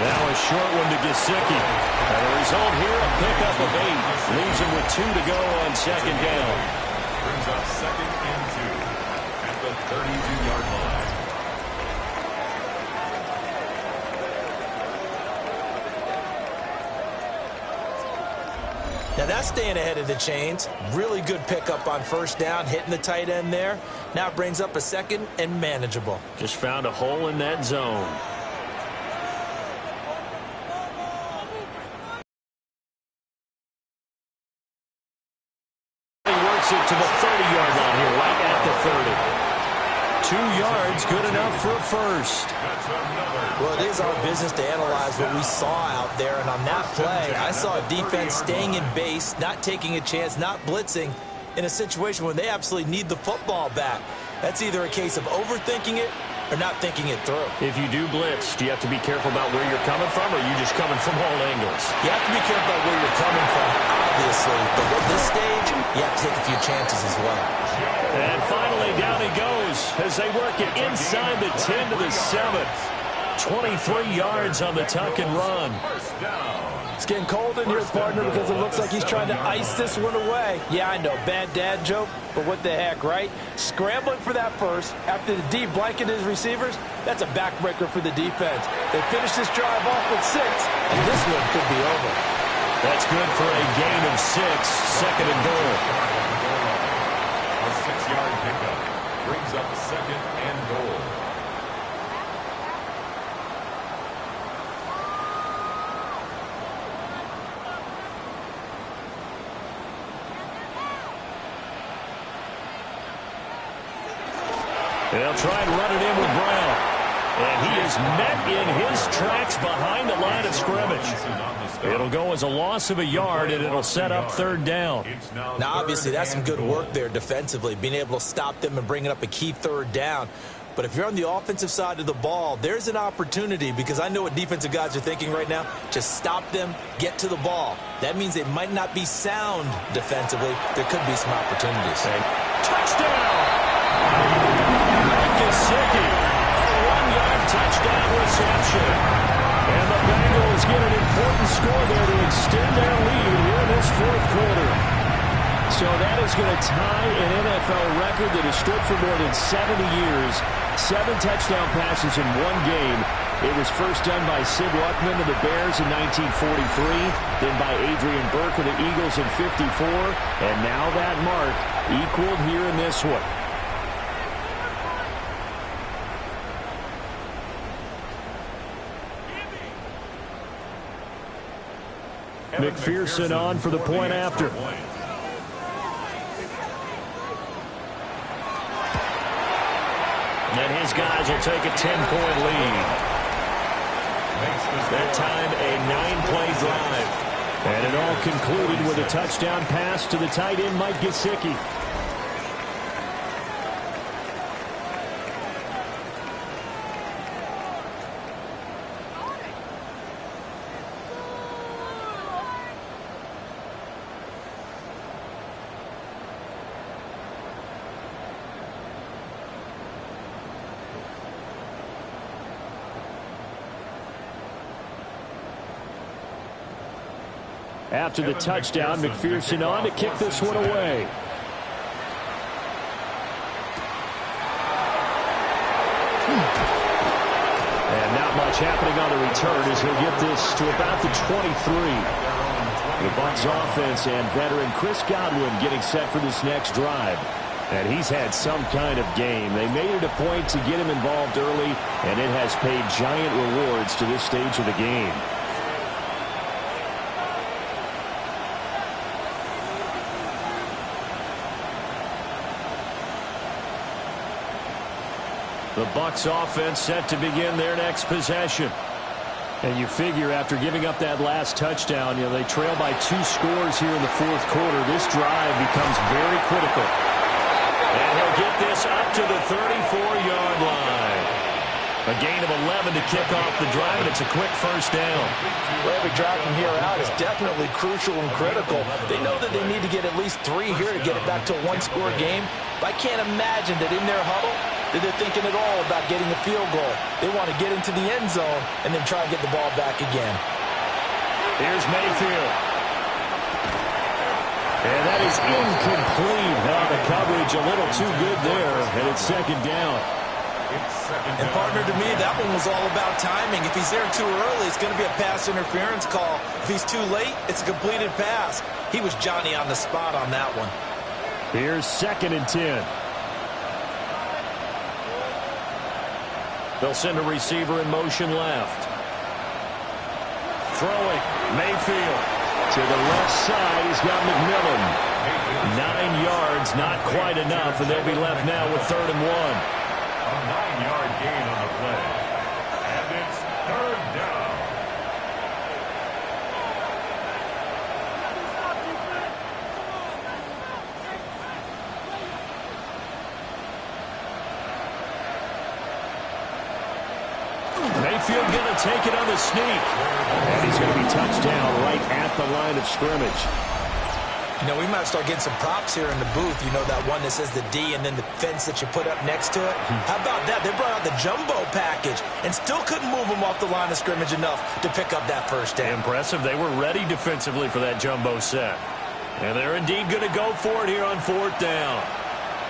Now a short one to Gesicki. And the result here, a pickup of 8. Leaves him with 2 to go on second down. Brings up second and 2 at the 32-yard line. Now that's staying ahead of the chains. Really good pickup on first down, hitting the tight end there. Now it brings up a second and manageable. Just found a hole in that zone. He works it to the 30-yard line here, right at the 30. 2 yards, good enough for a first. Well, it is our business to analyze what we saw out there, and on that play, I saw a defense staying in base, not taking a chance, not blitzing, in a situation where they absolutely need the football back. That's either a case of overthinking it or not thinking it through. If you do blitz, do you have to be careful about where you're coming from, or are you just coming from all angles? You have to be careful about where you're coming from, obviously, but at this stage, you have to take a few chances as well. And finally, down he goes as they work it inside the 10 to the 7. 23 yards on the tuck and run. It's getting cold in here, partner, because it looks like he's trying to ice this one away. Yeah, I know, bad dad joke, but what the heck, right? Scrambling for that first after the D blanket his receivers, that's a backbreaker for the defense. They finish this drive off with 6, and this one could be over. That's good for a gain of 6, second and goal. A 6-yard pickup brings up second and goal. They'll try and run it in with Brown. And he is met in his tracks behind the line of scrimmage. It'll go as a loss of a yard, and it'll set up third down. Now, obviously, that's some good work there defensively, being able to stop them and bringing up a key third down. But if you're on the offensive side of the ball, there's an opportunity, because I know what defensive guys are thinking right now. Just stop them, get to the ball. That means they might not be sound defensively. There could be some opportunities. Touchdown! Gesicki, a 1-yard touchdown reception. And the Bengals get an important score there to extend their lead here in this fourth quarter. So that is going to tie an NFL record that has stood for more than 70 years. 7 touchdown passes in one game. It was first done by Sid Luckman of the Bears in 1943, then by Adrian Burke of the Eagles in 54, and now that mark equaled here in this one. McPherson on for the point after. And his guys will take a 10-point lead. That time a 9-play drive. And it all concluded with a touchdown pass to the tight end, Mike Gesicki. After the touchdown, McPherson on to kick this one away. And not much happening on the return as he'll get this to about the 23. The Bucs offense and veteran Chris Godwin getting set for this next drive. And he's had some kind of game. They made it a point to get him involved early, and it has paid giant rewards to this stage of the game. The Bucs offense set to begin their next possession. And you figure after giving up that last touchdown, they trail by 2 scores here in the fourth quarter. This drive becomes very critical. And he'll get this up to the 34-yard line. A gain of 11 to kick off the drive, and it's a quick first down. Well, every drive from here out is definitely crucial and critical. They know that they need to get at least 3 here to get it back to a 1-score game. But I can't imagine that in their huddle that they're thinking at all about getting a field goal. They want to get into the end zone and then try and get the ball back again. Here's Mayfield. And that is incomplete. The coverage a little too good there, and it's second down. And partner, to me, that one was all about timing. If he's there too early, it's going to be a pass interference call. If he's too late, it's a completed pass. He was Johnny on the spot on that one. Here's 2nd and 10. They'll send a receiver in motion left. Throwing. Mayfield. To the left side, he's got McMillan. 9 yards, not quite enough, and they'll be left now with 3rd and 1. A 9-yard gain on the play. And it's 3rd down. Mayfield going to take it on the sneak. And he's going to be touched down right at the line of scrimmage. We might start getting some props here in the booth. That one that says the D and then the fence that you put up next to it. How about that? They brought out the jumbo package and still couldn't move them off the line of scrimmage enough to pick up that first down. Impressive. They were ready defensively for that jumbo set. And they're indeed going to go for it here on 4th down.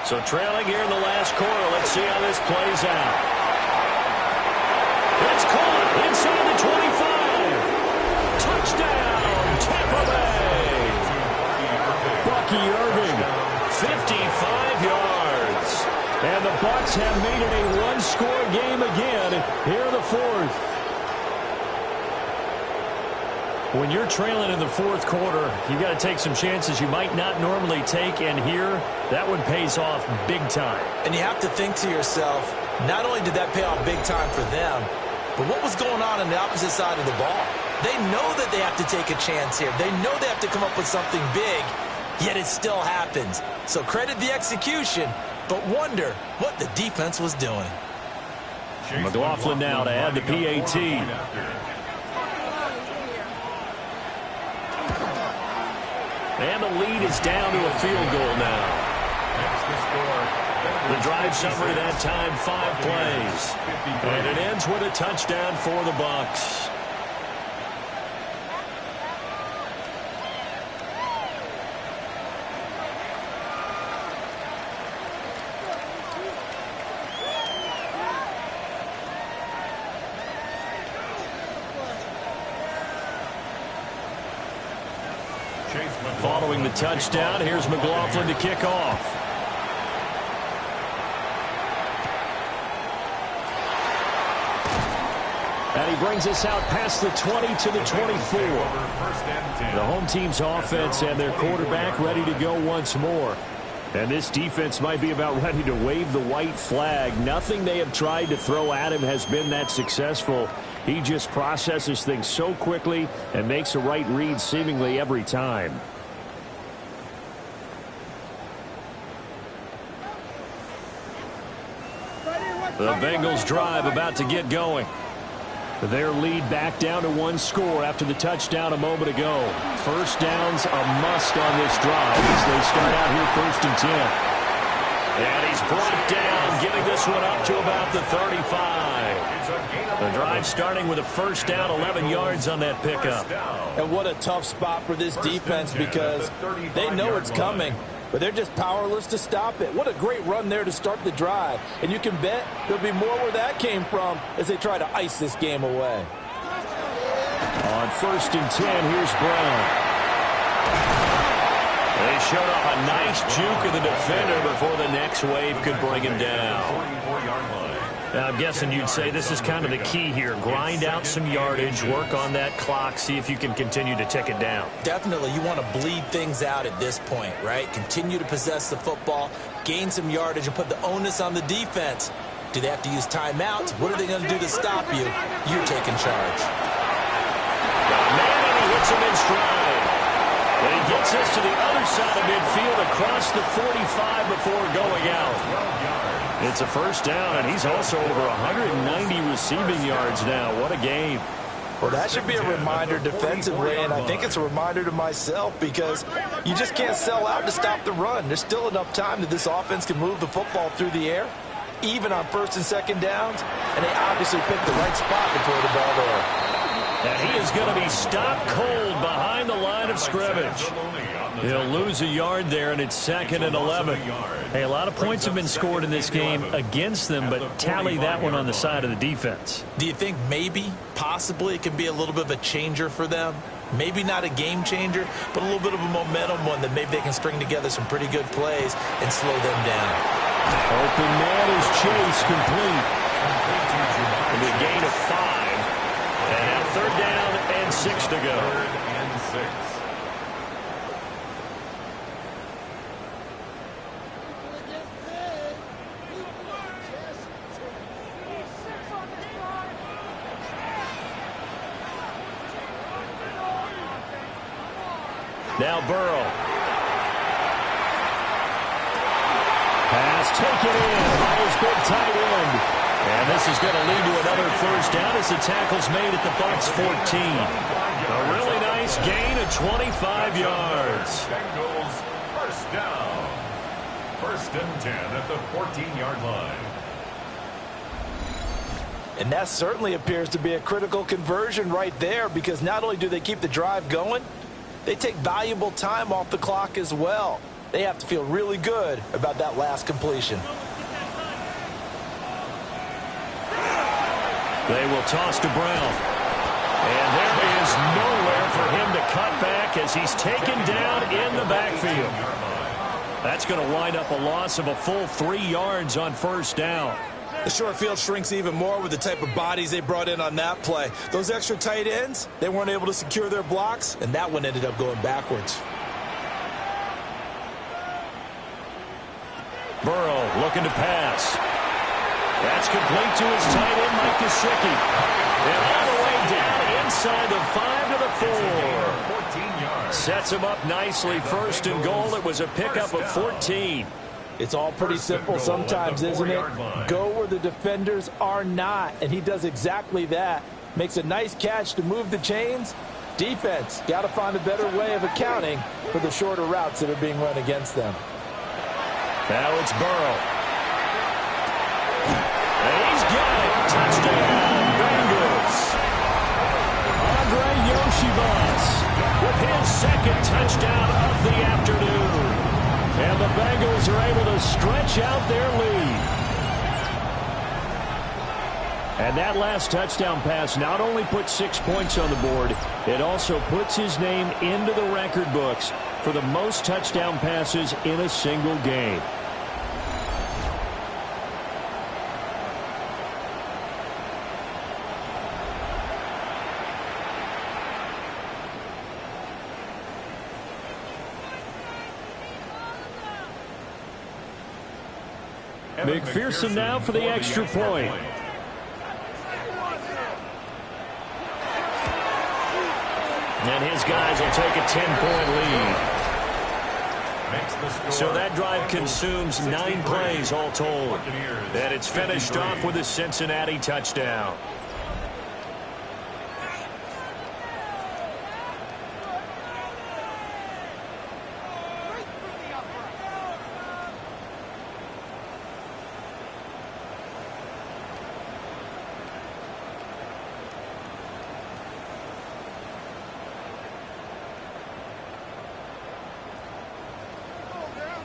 So trailing here in the last quarter. Let's see how this plays out. It's caught inside the 25. Touchdown, Tampa Bay. Bucky Irving, 55 yards. And the Bucs have made it a 1-score game again here in the 4th. When you're trailing in the 4th quarter, you got to take some chances you might not normally take, and here, that one pays off big time. And you have to think to yourself, not only did that pay off big time for them, but what was going on the opposite side of the ball? They know that they have to take a chance here. They know they have to come up with something big, yet it still happens. So credit the execution, but wonder what the defense was doing. McLaughlin now to add the PAT. And the lead is down to a field goal now. The drive summary that time, 5 plays. And it ends with a touchdown for the Bucs. Following the touchdown, here's McLaughlin to kick off. And he brings us out past the 20 to the 24. The home team's offense and their quarterback ready to go once more. And this defense might be about ready to wave the white flag. Nothing they have tried to throw at him has been that successful. He just processes things so quickly and makes a right read seemingly every time. The Bengals drive about to get going. Their lead back down to 1 score after the touchdown a moment ago. First down's a must on this drive as they start out here 1st and 10. And he's brought down, getting this one up to about the 35. The drive starting with a first down, 11 yards on that pickup. And what a tough spot for this defense because they know it's coming, but they're just powerless to stop it. What a great run there to start the drive. And you can bet there'll be more where that came from as they try to ice this game away. On 1st and 10, here's Brown. They showed off a nice juke of the defender before the next wave could bring him down. Now, I'm guessing you'd say this is kind of the key here. Grind out some yardage, work on that clock, see if you can continue to tick it down. Definitely, you want to bleed things out at this point, right? Continue to possess the football, gain some yardage, and put the onus on the defense. Do they have to use timeouts? What are they going to do to stop you? You're taking charge. Man, and he hits him in stride. And he gets us to the other side of midfield across the 45 before going out. It's a first down, and he's also over 190 receiving yards now. What a game. Well, that should be a reminder defensively, and I think it's a reminder to myself because you just can't sell out to stop the run. There's still enough time that this offense can move the football through the air, even on first and second downs, and they obviously picked the right spot to throw the ball there. And he is going to be stopped cold behind the line of scrimmage. He'll lose a yard there, and it's 2nd and 11. Hey, a lot of points have been scored in this game against them, but tally that one on the side of the defense. Do you think maybe, possibly, it can be a little bit of a changer for them? Maybe not a game changer, but a little bit of a momentum one that maybe they can string together some pretty good plays and slow them down. Open man is chased complete. And a gain of 5. And now 3rd down and 6 to go. 3rd and 6. Now Burrow. Pass taken in by his big tight end. And this is going to lead to another first down as the tackle's made at the Bucs 14. A really nice gain of 25 yards. Bengals first down. 1st and 10 at the 14-yard line. And that certainly appears to be a critical conversion right there because not only do they keep the drive going, they take valuable time off the clock as well. They have to feel really good about that last completion. They will toss to Brown. And there is nowhere for him to cut back as he's taken down in the backfield. That's going to wind up a loss of a full 3 yards on first down. The short field shrinks even more with the type of bodies they brought in on that play. Those extra tight ends, they weren't able to secure their blocks, and that one ended up going backwards. Burrow looking to pass. That's complete to his tight end, Mike Gesicki. And all the way down inside the 5 to the 4. Sets him up nicely. 1st and goal. It was a pickup of 14. It's all pretty simple sometimes, isn't it? Go where the defenders are not, and he does exactly that. Makes a nice catch to move the chains. Defense, got to find a better way of accounting for the shorter routes that are being run against them. Now it's Burrow. And he's got it. Touchdown, Bengals. Andre Yoshibas with his 2nd touchdown of the afternoon. And the Bengals are able to stretch out their lead. And that last touchdown pass not only put 6 points on the board, it also puts his name into the record books for the most touchdown passes in a single game. McPherson now for the extra point. And his guys will take a 10-point lead. So that drive consumes 9 plays all told. And it's finished off with a Cincinnati touchdown.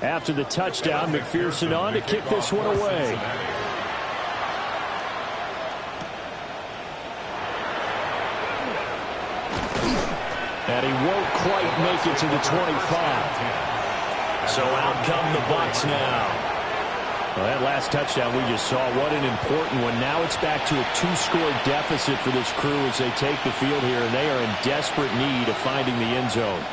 After the touchdown, McPherson on to kick this one away. And he won't quite make it to the 25. So out come the Bucs now. Well, that last touchdown we just saw, what an important one. Now it's back to a 2-score deficit for this crew as they take the field here, and they are in desperate need of finding the end zone.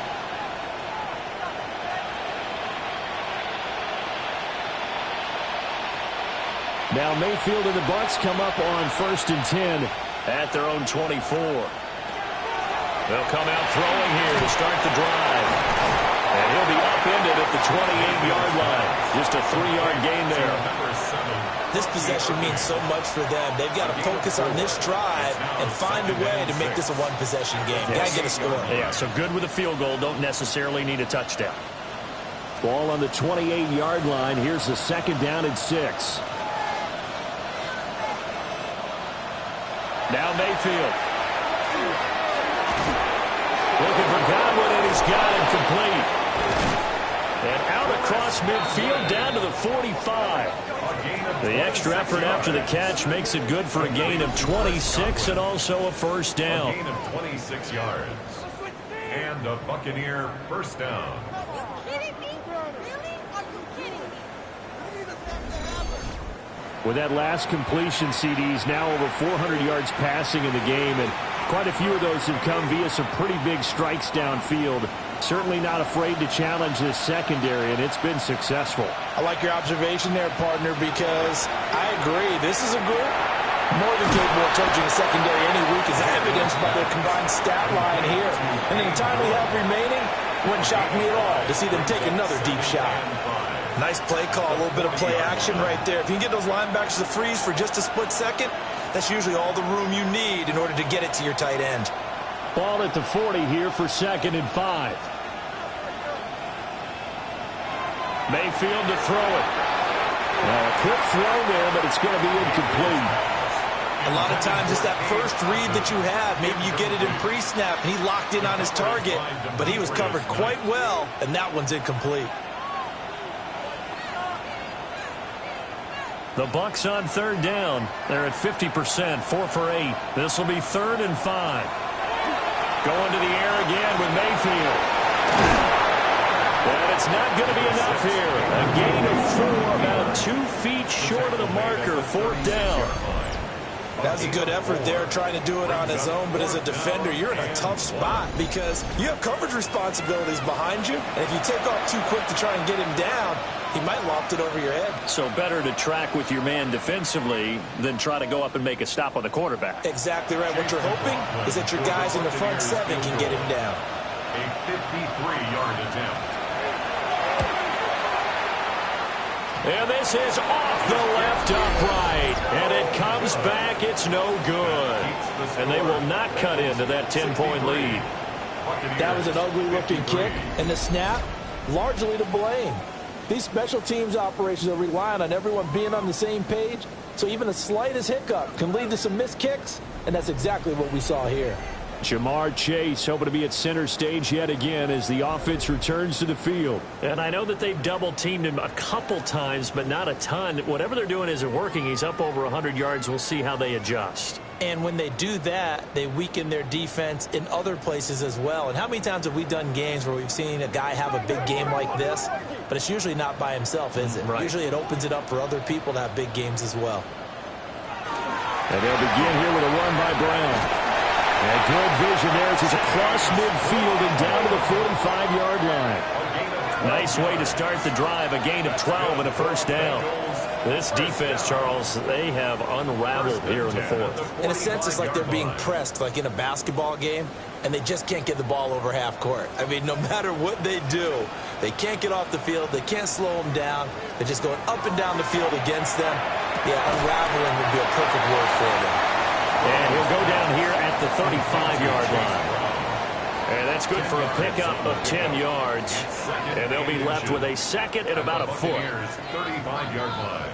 Now Mayfield and the Bucs come up on 1st and 10 at their own 24. They'll come out throwing here to start the drive. And he'll be upended at the 28-yard line. Just a 3-yard gain there. This possession means so much for them. They've got to focus on this drive and find a way to make this a one-possession game. Got to get a score. Yeah, so good with a field goal. Don't necessarily need a touchdown. Ball on the 28-yard line. Here's the 2nd down and 6. Now Mayfield. Looking for Godwin, and he's got him complete. And out across midfield down to the 45. The extra effort after the catch makes it good for a gain of 26 and also a 1st down. A gain of 26 yards. And a Buccaneer 1st down. With that last completion, CD's now over 400 yards passing in the game, and quite a few of those have come via some pretty big strikes downfield. Certainly not afraid to challenge this secondary, and it's been successful. I like your observation there, partner, because I agree. This is a group more than capable of charging a secondary any week, as evidenced by their combined stat line here. And in the time we have remaining, wouldn't shock me at all to see them take another deep shot. Nice play call, a little bit of play action right there. If you can get those linebackers to freeze for just a split second, that's usually all the room you need in order to get it to your tight end. Ball at the 40 here for 2nd and 5. Mayfield to throw it. A quick throw there, but it's going to be incomplete. A lot of times it's that first read that you have. Maybe you get it in pre-snap, and he locked in on his target, but he was covered quite well, and that one's incomplete. The Bucs on 3rd down. They're at 50%, 4 for 8. This will be 3rd and 5. Going to the air again with Mayfield. And it's not going to be enough here. A gain of 4, about 2 feet short of the marker, 4th down. That was a good effort there, trying to do it on his own, but as a defender, you're in a tough spot because you have coverage responsibilities behind you, and if you take off too quick to try and get him down, he might loft it over your head. So better to track with your man defensively than try to go up and make a stop on the quarterback. Exactly right. What you're hoping is that your guys in the front 7 can get him down. A 53-yard attempt. And this is off the left upright. And it comes back. It's no good. And they will not cut into that 10-point lead. That was an ugly-looking kick. And the snap, largely to blame. These special teams operations are relying on everyone being on the same page. So even the slightest hiccup can lead to some missed kicks. And that's exactly what we saw here. Jamar Chase hoping to be at center stage yet again as the offense returns to the field. And I know that they've double-teamed him a couple times, but not a ton. Whatever they're doing isn't working. He's up over 100 yards. We'll see how they adjust. And when they do that, they weaken their defense in other places as well. And how many times have we done games where we've seen a guy have a big game like this? But it's usually not by himself, is it? Right. Usually it opens it up for other people to have big games as well. And they'll begin here with a run by Brown. And good vision there as he's across midfield and down to the 45-yard line. Nice way to start the drive. A gain of 12 and a 1st down. This defense, Charles, they have unraveled here in the 4th. In a sense, it's like they're being pressed like in a basketball game, and they just can't get the ball over half court. I mean, no matter what they do, they can't get off the field. They can't slow them down. They're just going up and down the field against them. Yeah, unraveling would be a perfect word for them. And he'll go down here at the 35-yard line. And that's good for a pickup of 10 yards. And they'll be left with a 2nd and about a foot. 35-yard line.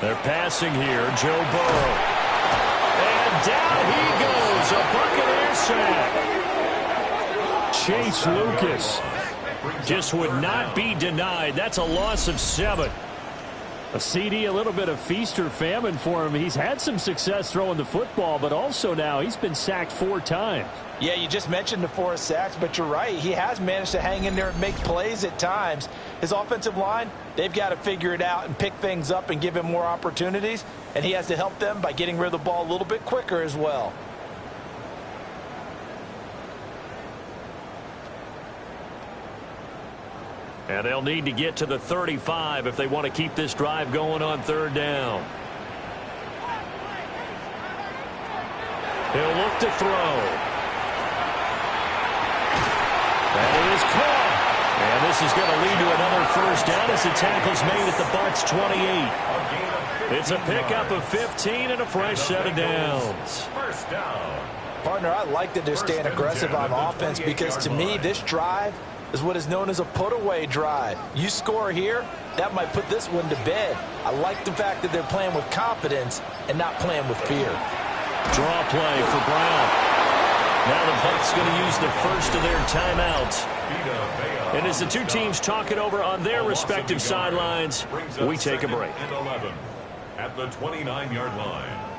They're passing here. Joe Burrow. And down he goes. A Buccaneer sack. Chase Lucas just would not be denied. That's a loss of 7. A CD, a little bit of feast or famine for him. He's had some success throwing the football, but also now he's been sacked 4 times. Yeah, you just mentioned the 4 sacks, but you're right. He has managed to hang in there and make plays at times. His offensive line, they've got to figure it out and pick things up and give him more opportunities, and he has to help them by getting rid of the ball a little bit quicker as well. And they'll need to get to the 35 if they want to keep this drive going on third down. He'll look to throw. That is caught. And this is going to lead to another first down as the tackle's made at the Bucs 28. It's a pickup of 15 and a fresh set of downs. First down. Partner, I like that they're staying aggressive on offense because to me this drive is what is known as a put-away drive. You score here, that might put this one to bed. I like the fact that they're playing with confidence and not playing with fear. Draw play for Brown. Now the Bucs going to use the first of their timeouts. And as the two teams talk it over on their respective sidelines, we take a break. And 11 at the 29-yard line.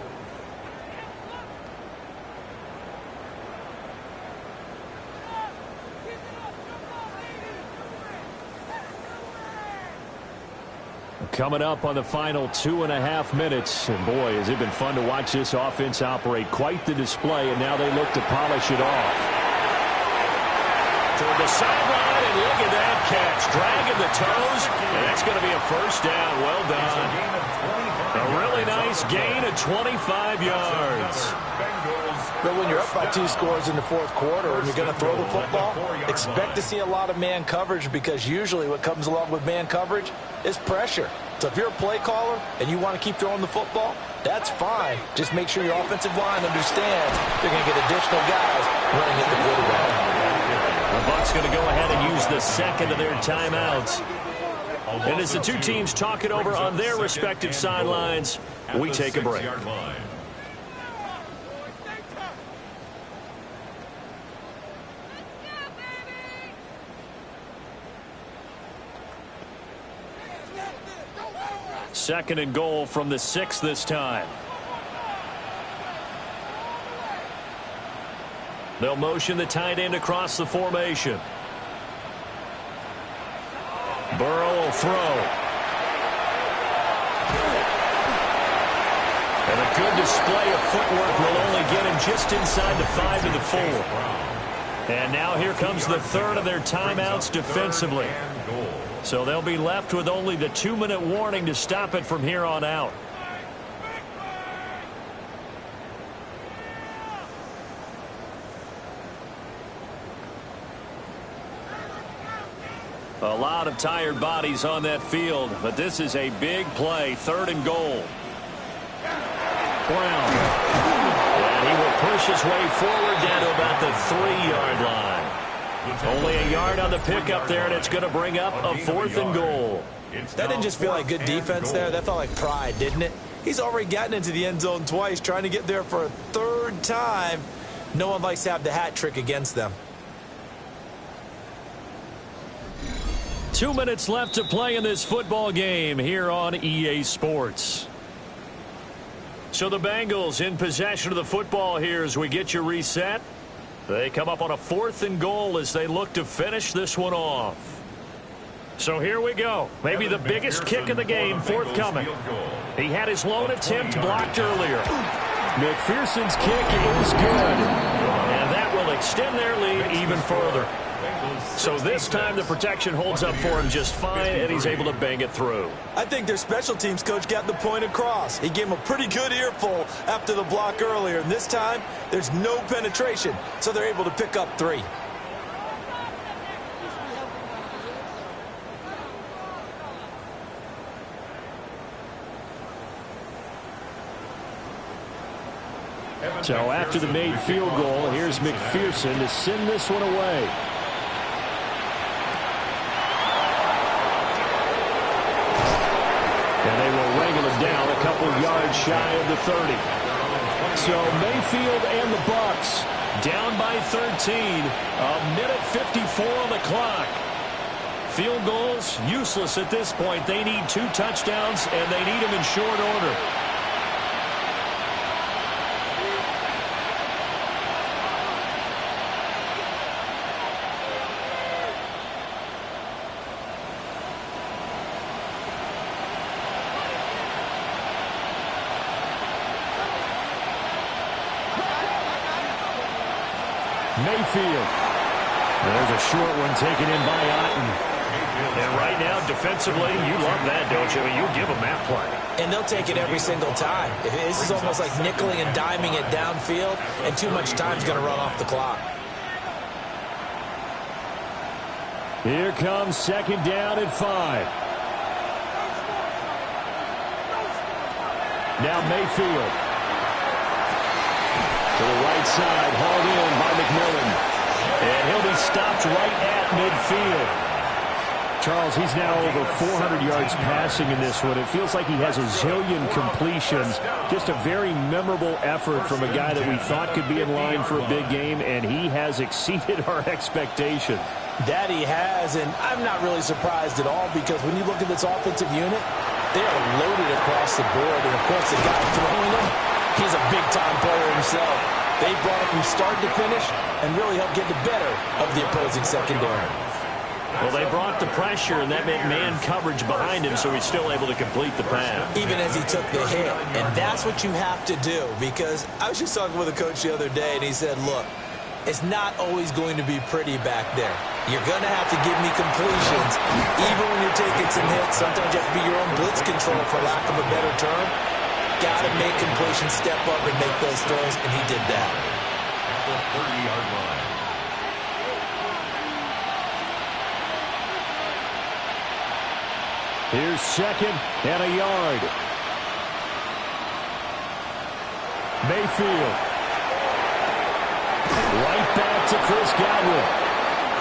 Coming up on the final 2.5 minutes. And boy, has it been fun to watch this offense operate. Quite the display, and now they look to polish it off. Toward the sideline, and look at that catch. Dragging the toes, and that's going to be a first down. Well done. A really nice gain of 25 yards. But when you're up by 2 scores in the fourth quarter and you're going to throw the football, expect to see a lot of man coverage because usually what comes along with man coverage is pressure. So if you're a play caller and you want to keep throwing the football, that's fine. Just make sure your offensive line understands they're going to get additional guys running at the quarterback. The Bucs going to go ahead and use the second of their timeouts. And as the two teams talk it over on their respective sidelines, we take a break. Second and goal from the 6 this time. They'll motion the tight end across the formation. Burrow will throw. And a good display of footwork will only get him just inside the 5 to the 4. And now here comes the third of their timeouts defensively. So they'll be left with only the 2-minute warning to stop it from here on out. A lot of tired bodies on that field, but this is a big play, 3rd and goal. Brown. And he will push his way forward down to about the 3-yard line. Only a yard on the pickup there, and it's going to bring up a 4th and goal. That didn't just feel like good defense there. That felt like pride, didn't it? He's already gotten into the end zone twice, trying to get there for a 3rd time. No one likes to have the hat trick against them. 2 minutes left to play in this football game here on EA Sports. So the Bengals in possession of the football here as we get you reset. They come up on a 4th and goal as they look to finish this one off. So here we go. Maybe the biggest kick of the game forthcoming. He had his lone attempt blocked earlier. McPherson's kick is good. And that will extend their lead even further. So this time the protection holds up for him just fine, and he's able to bang it through. I think their special teams coach got the point across. He gave him a pretty good earful after the block earlier, and this time there's no penetration, so they're able to pick up 3. So after the made field goal, here's McPherson to send this one away. And they will wrangle it down a couple yards shy of the 30. So Mayfield and the Bucs down by 13. A minute 54 on the clock. Field goals useless at this point. They need 2 touchdowns, and they need them in short order. Mayfield. There's a short one taken in by Otten. And right now, defensively, you love that, don't you? I mean, you give them that play. And they'll take it every single time. This is almost like nickeling and diming it downfield, and too much time's going to run off the clock. Here comes second down and 5. Now Mayfield. To the right side, hauled in by McMillan. And he'll be stopped right at midfield. Charles, he's now over 400 yards passing in this one. It feels like he has a zillion completions. Just a very memorable effort from a guy that we thought could be in line for a big game, and he has exceeded our expectations. That he has, and I'm not really surprised at all, because when you look at this offensive unit, they are loaded across the board. And, of course, the guy throwing them, he's a big-time player himself. They brought him from start to finish and really helped get the better of the opposing secondary. Well, they brought the pressure, and that meant man coverage behind him, so he's still able to complete the pass. Even as he took the hit. And that's what you have to do, because I was just talking with a coach the other day, and he said, look, it's not always going to be pretty back there. You're going to have to give me completions. Even when you're taking some hits, sometimes you have to be your own blitz control, for lack of a better term. Got to make completions, step up, and make those throws, and he did that. At the 30-yard line. Here's second and a yard. Mayfield. Right back to Chris Godwin.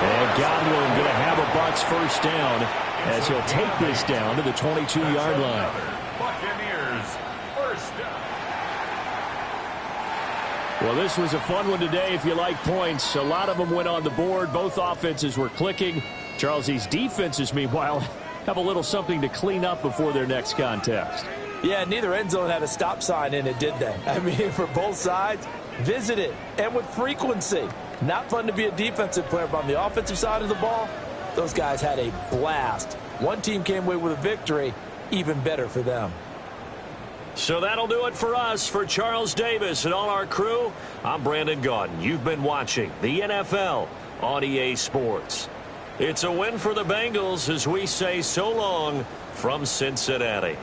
And Godwin going to have a Bucs first down as he'll take this down to the 22-yard line. Buccaneers first down. Well, this was a fun one today if you like points. A lot of them went on the board. Both offenses were clicking. Charles, these defenses, meanwhile, have a little something to clean up before their next contest. Yeah, neither end zone had a stop sign in it, did they? I mean, for both sides, visit it, and with frequency. Not fun to be a defensive player, but on the offensive side of the ball, those guys had a blast. One team came away with a victory, even better for them. So that'll do it for us. For Charles Davis and all our crew, I'm Brandon Gaudin. You've been watching the NFL on EA Sports. It's a win for the Bengals as we say so long from Cincinnati.